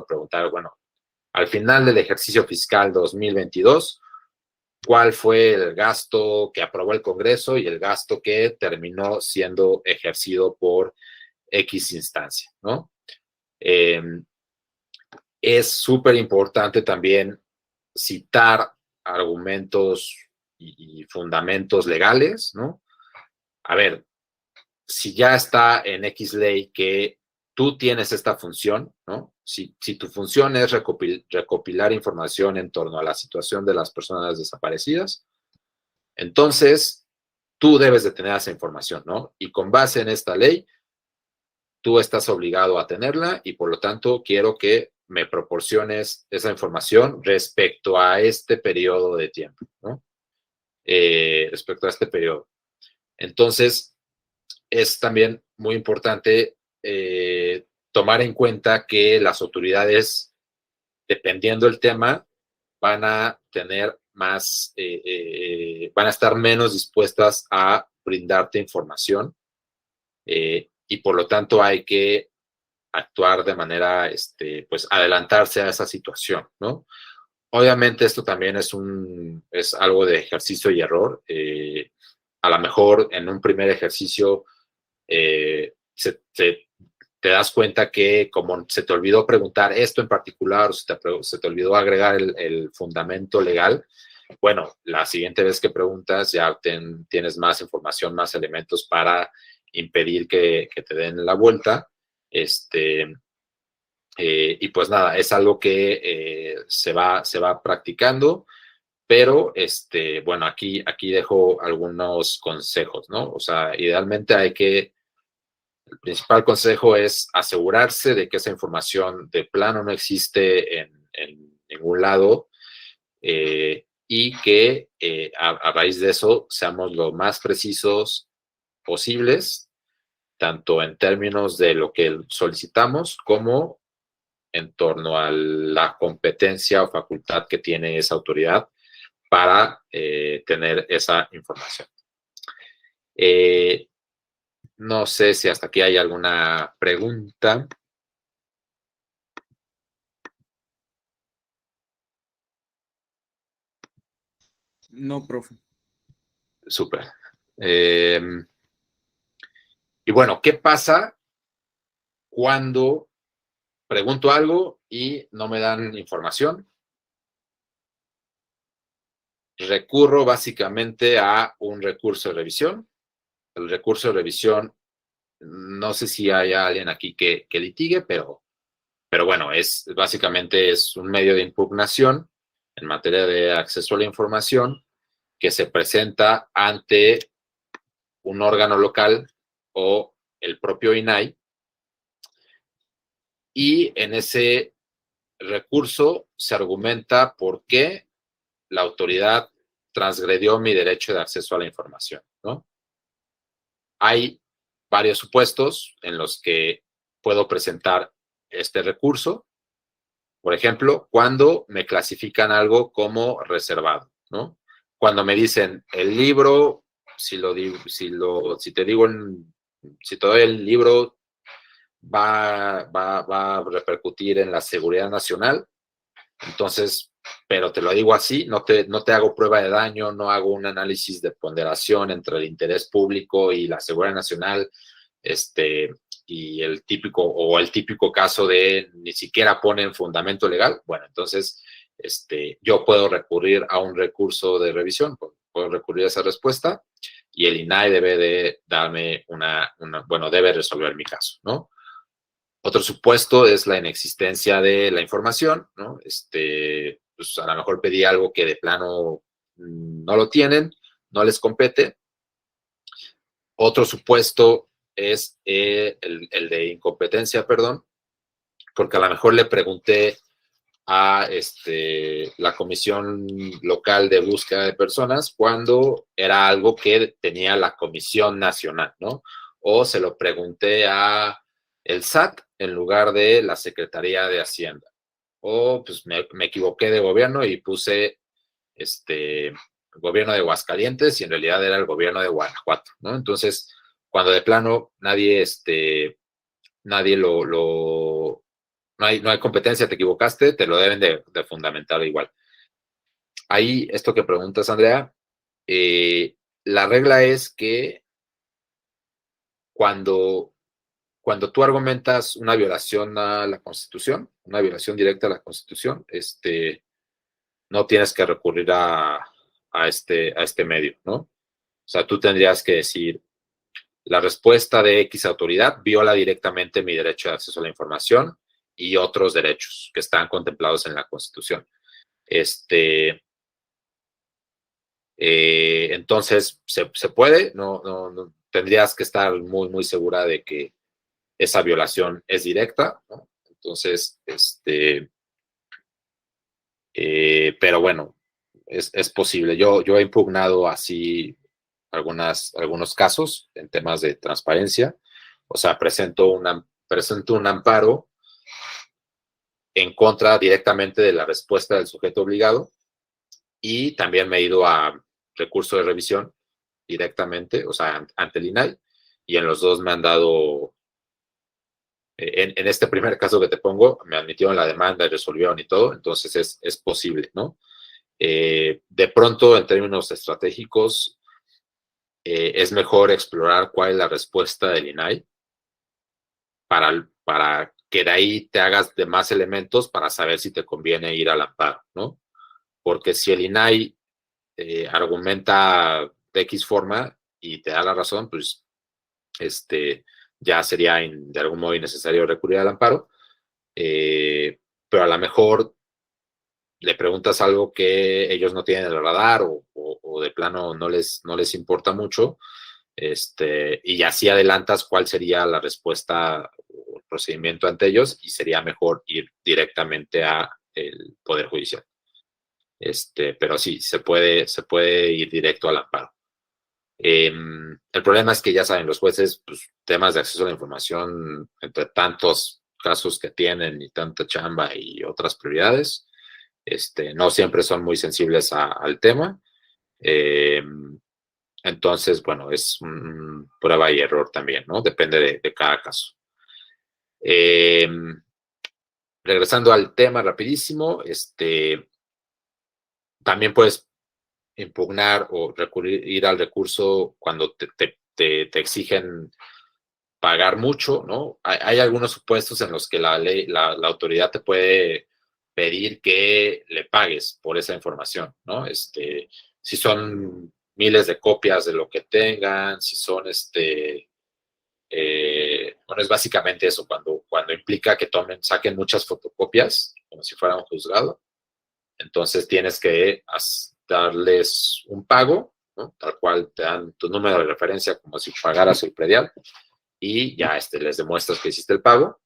preguntar, bueno, al final del ejercicio fiscal 2022, ¿cuál fue el gasto que aprobó el Congreso y el gasto que terminó siendo ejercido por X instancia, ¿no? Es súper importante también citar argumentos y fundamentos legales, ¿no? A ver, si ya está en X ley que tú tienes esta función, ¿no? Si tu función es recopilar información en torno a la situación de las personas desaparecidas, entonces tú debes de tener esa información, ¿no? Y con base en esta ley, tú estás obligado a tenerla y por lo tanto quiero que me proporciones esa información respecto a este periodo de tiempo, ¿no? Respecto a este periodo. Entonces, es también muy importante tomar en cuenta que las autoridades, dependiendo del tema, van a tener más, van a estar menos dispuestas a brindarte información y por lo tanto hay que actuar de manera, pues adelantarse a esa situación, ¿no? Obviamente esto también es algo de ejercicio y error. A lo mejor en un primer ejercicio te das cuenta que como se te olvidó preguntar esto en particular, o se te olvidó agregar el fundamento legal, bueno, la siguiente vez que preguntas ya tienes más información, más elementos para impedir que te den la vuelta. Y pues nada, es algo que se va practicando, pero bueno, aquí dejo algunos consejos, ¿no? O sea, idealmente el principal consejo es asegurarse de que esa información de plano no existe en ningún lado y que a raíz de eso seamos lo más precisos posibles tanto en términos de lo que solicitamos como en torno a la competencia o facultad que tiene esa autoridad para tener esa información. No sé si hasta aquí hay alguna pregunta. No, profe. Súper. Y bueno, ¿qué pasa cuando pregunto algo y no me dan información? Recurro básicamente a un recurso de revisión. El recurso de revisión, no sé si hay alguien aquí que litigue, pero bueno, básicamente es un medio de impugnación en materia de acceso a la información que se presenta ante un órgano local o el propio INAI, y en ese recurso se argumenta por qué la autoridad transgredió mi derecho de acceso a la información, ¿no? Hay varios supuestos en los que puedo presentar este recurso. Por ejemplo, cuando me clasifican algo como reservado, ¿no? Cuando me dicen el libro, si te doy el libro, va a repercutir en la seguridad nacional. Entonces, pero te lo digo así, no te hago prueba de daño, no hago un análisis de ponderación entre el interés público y la seguridad nacional, y el típico caso de ni siquiera ponen fundamento legal. Bueno, entonces, yo puedo recurrir a un recurso de revisión, puedo recurrir a esa respuesta y el INAI debe de darme debe resolver mi caso, ¿no? Otro supuesto es la inexistencia de la información, ¿no? Pues a lo mejor pedí algo que de plano no lo tienen, no les compete. Otro supuesto es el de incompetencia, perdón, porque a lo mejor le pregunté a la Comisión Local de Búsqueda de Personas cuando era algo que tenía la Comisión Nacional, ¿no? O se lo pregunté a el SAT en lugar de la Secretaría de Hacienda. O pues me equivoqué de gobierno y puse el gobierno de Aguascalientes y en realidad era el gobierno de Guanajuato, ¿no? Entonces, cuando de plano nadie no hay competencia, te equivocaste, te lo deben de fundamentar igual. Ahí, esto que preguntas, Andrea, la regla es que cuando tú argumentas una violación a la Constitución, una violación directa a la Constitución, no tienes que recurrir a este medio, ¿no? O sea, tú tendrías que decir, la respuesta de X autoridad viola directamente mi derecho de acceso a la información y otros derechos que están contemplados en la Constitución. Entonces, se puede, no tendrías que estar muy, muy segura de que esa violación es directa, ¿no? Entonces, pero bueno, es posible. Yo he impugnado así algunos casos en temas de transparencia. O sea, presento un amparo en contra directamente de la respuesta del sujeto obligado y también me he ido a recurso de revisión directamente, o sea, ante el INAI, y en los dos me han dado, en este primer caso que te pongo, me admitieron la demanda y resolvieron y todo, entonces es posible, ¿no? De pronto, en términos estratégicos, es mejor explorar cuál es la respuesta del INAI para que de ahí te hagas de más elementos para saber si te conviene ir al amparo, ¿no? Porque si el INAI argumenta de X forma y te da la razón, pues ya sería de algún modo innecesario recurrir al amparo, pero a lo mejor le preguntas algo que ellos no tienen en el radar o de plano no les importa mucho, y así adelantas cuál sería la respuesta o el procedimiento ante ellos y sería mejor ir directamente a el Poder Judicial. Pero sí, se puede ir directo al amparo. El problema es que ya saben, los jueces, pues, temas de acceso a la información, entre tantos casos que tienen y tanta chamba y otras prioridades, no siempre son muy sensibles al tema. Entonces, bueno, es prueba y error también, ¿no? Depende de cada caso. Regresando al tema rapidísimo, también puedes impugnar o ir al recurso cuando te exigen pagar mucho, ¿no? Hay algunos supuestos en los que la ley, la autoridad te puede pedir que le pagues por esa información, ¿no? Si son miles de copias de lo que tengan, si son, bueno, es básicamente eso, cuando implica que saquen muchas fotocopias, como si fuera un juzgado, entonces tienes que darles un pago, ¿no? Tal cual te dan tu número de referencia como si pagaras el predial y ya les demuestras que hiciste el pago.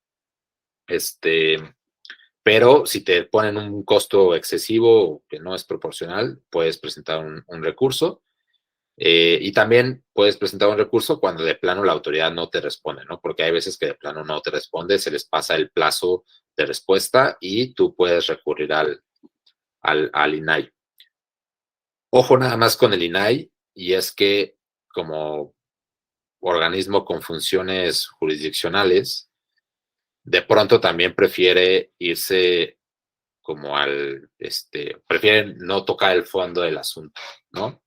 Pero si te ponen un costo excesivo que no es proporcional, puedes presentar un recurso. Y también puedes presentar un recurso cuando de plano la autoridad no te responde, ¿no? Porque hay veces que de plano no te responde, se les pasa el plazo de respuesta y tú puedes recurrir al INAI. Ojo nada más con el INAI, y es que como organismo con funciones jurisdiccionales, de pronto también prefiere irse como prefieren no tocar el fondo del asunto, ¿no?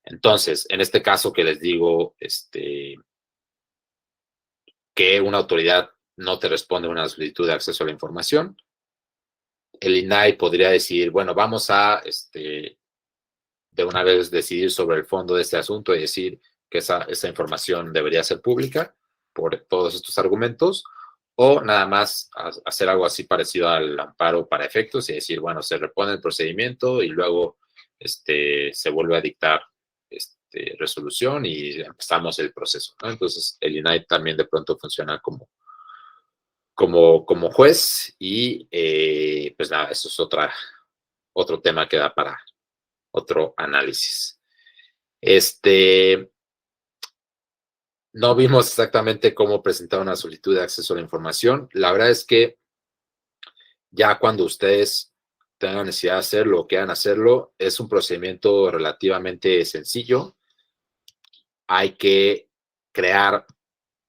Entonces, en este caso que les digo, que una autoridad no te responde a una solicitud de acceso a la información, el INAI podría decir, bueno, vamos a, de una vez decidir sobre el fondo de este asunto y decir que esa información debería ser pública por todos estos argumentos, o nada más hacer algo así parecido al amparo para efectos y decir, bueno, se repone el procedimiento y luego se vuelve a dictar resolución y empezamos el proceso, ¿no? Entonces, el INAI también de pronto funciona como juez y pues nada, eso es otro tema que da para otro análisis. No vimos exactamente cómo presentar una solicitud de acceso a la información. La verdad es que ya cuando ustedes tengan necesidad de hacerlo o quieran hacerlo, es un procedimiento relativamente sencillo. Hay que crear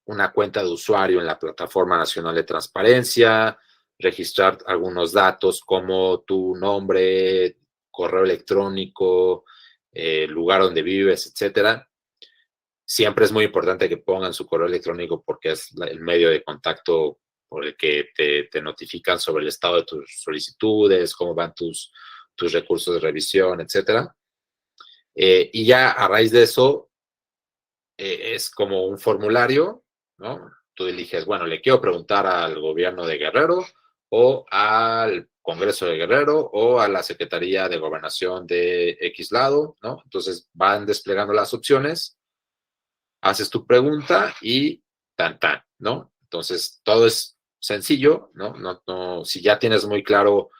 una cuenta de usuario en la Plataforma Nacional de Transparencia, registrar algunos datos como tu nombre, correo electrónico, lugar donde vives, etcétera. Siempre es muy importante que pongan su correo electrónico porque es el medio de contacto por el que te notifican sobre el estado de tus solicitudes, cómo van tus recursos de revisión, etcétera. Y ya a raíz de eso, es como un formulario, ¿no? Tú eliges, bueno, le quiero preguntar al gobierno de Guerrero o al Congreso de Guerrero o a la Secretaría de Gobernación de X lado, ¿no? Entonces van desplegando las opciones, haces tu pregunta y tan, ¿no? Entonces todo es sencillo, ¿no? No, si ya tienes muy claro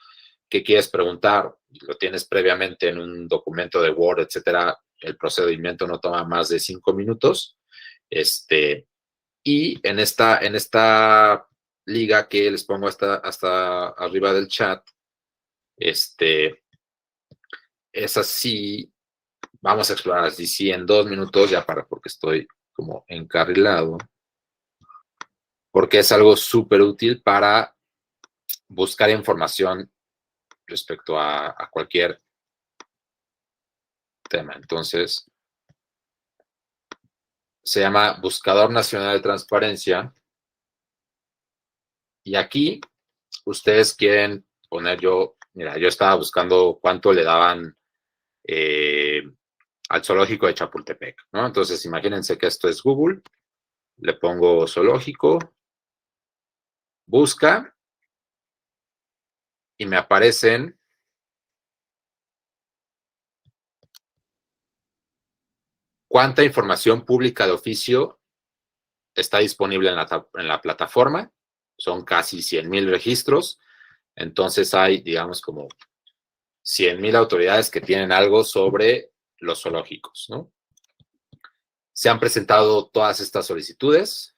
qué quieres preguntar, lo tienes previamente en un documento de Word, etcétera, el procedimiento no toma más de 5 minutos. Y en esta liga que les pongo hasta arriba del chat, es así, vamos a explorar así en 2 minutos, ya porque estoy como encarrilado, porque es algo súper útil para buscar información respecto a cualquier tema. Entonces, se llama Buscador Nacional de Transparencia. Y aquí, ustedes quieren poner mira, yo estaba buscando cuánto le daban al zoológico de Chapultepec, ¿no? Entonces, imagínense que esto es Google. Le pongo zoológico, busca, y me aparecen cuánta información pública de oficio está disponible en la plataforma. Son casi 100,000 registros. Entonces hay, digamos, como 100,000 autoridades que tienen algo sobre los zoológicos, ¿no? Se han presentado todas estas solicitudes.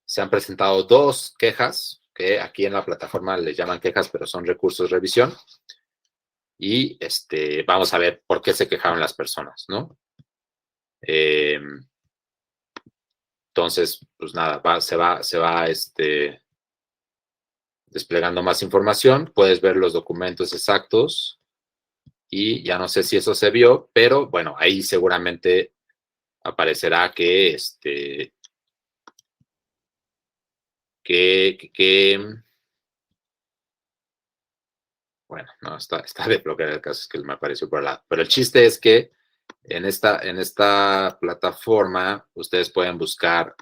Se han presentado 2 quejas, que aquí en la plataforma les llaman quejas, pero son recursos de revisión. Y vamos a ver por qué se quejaron las personas, ¿no? Entonces, pues nada, se va desplegando más información. Puedes ver los documentos exactos. Y ya no sé si eso se vio, pero bueno, ahí seguramente aparecerá que bueno, no, está desbloqueado, el caso es que me apareció por el lado. Pero el chiste es que en esta plataforma ustedes pueden buscar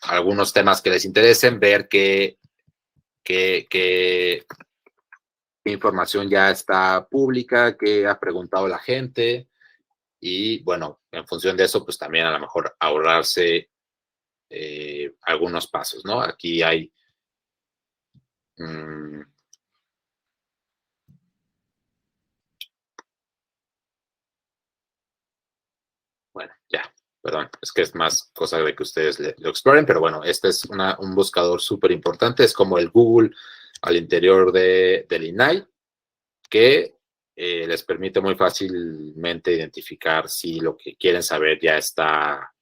algunos temas que les interesen, ver qué información ya está pública, qué ha preguntado la gente y, bueno, en función de eso, pues también a lo mejor ahorrarse algunos pasos, ¿no? Aquí hay bueno, ya, perdón, es que es más cosa de que ustedes lo exploren, pero bueno, este es un buscador súper importante, es como el Google al interior del INAI, que les permite muy fácilmente identificar si lo que quieren saber ya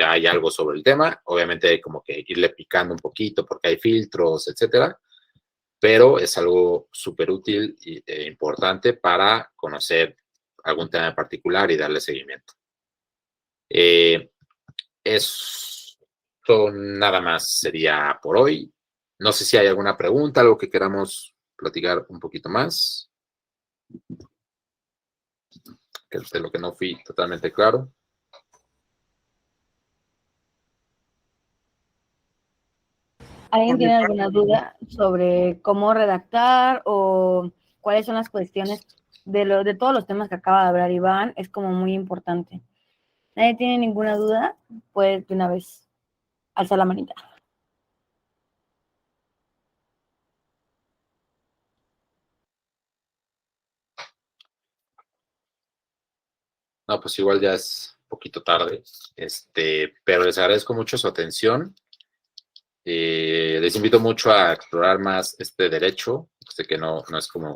hay algo sobre el tema. Obviamente hay como que irle picando un poquito porque hay filtros, etcétera, pero es algo súper útil e importante para conocer algún tema en particular y darle seguimiento. Esto nada más sería por hoy. No sé si hay alguna pregunta, algo que queramos platicar un poquito más. Que es de lo que no fui totalmente claro. ¿Alguien tiene alguna duda sobre cómo redactar o cuáles son las cuestiones de todos los temas que acaba de hablar Iván? Es como muy importante. ¿Nadie tiene ninguna duda? Pues de una vez, alza la manita. No, pues igual ya es un poquito tarde, pero les agradezco mucho su atención. Les invito mucho a explorar más este derecho. Sé que no es como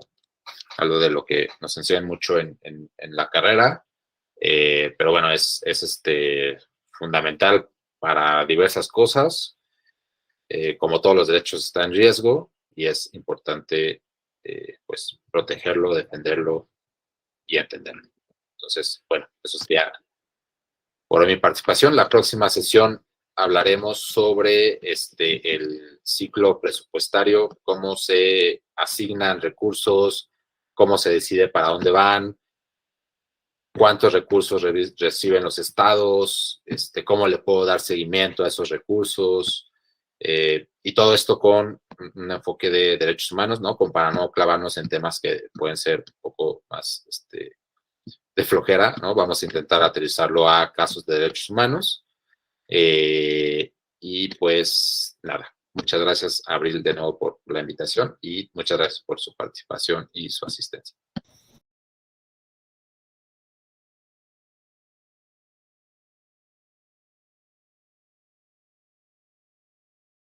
algo de lo que nos enseñan mucho en la carrera, pero bueno, es fundamental para diversas cosas. Como todos los derechos está en riesgo y es importante pues protegerlo, defenderlo y entenderlo. Entonces, bueno, eso sería por mi participación. La próxima sesión hablaremos sobre el ciclo presupuestario, cómo se asignan recursos, cómo se decide para dónde van, cuántos recursos reciben los estados, cómo le puedo dar seguimiento a esos recursos, y todo esto con un enfoque de derechos humanos, ¿no? Para no clavarnos en temas que pueden ser un poco más de flojera, ¿no? Vamos a intentar aterrizarlo a casos de derechos humanos. Y pues nada, muchas gracias, Abril, de nuevo por la invitación y muchas gracias por su participación y su asistencia.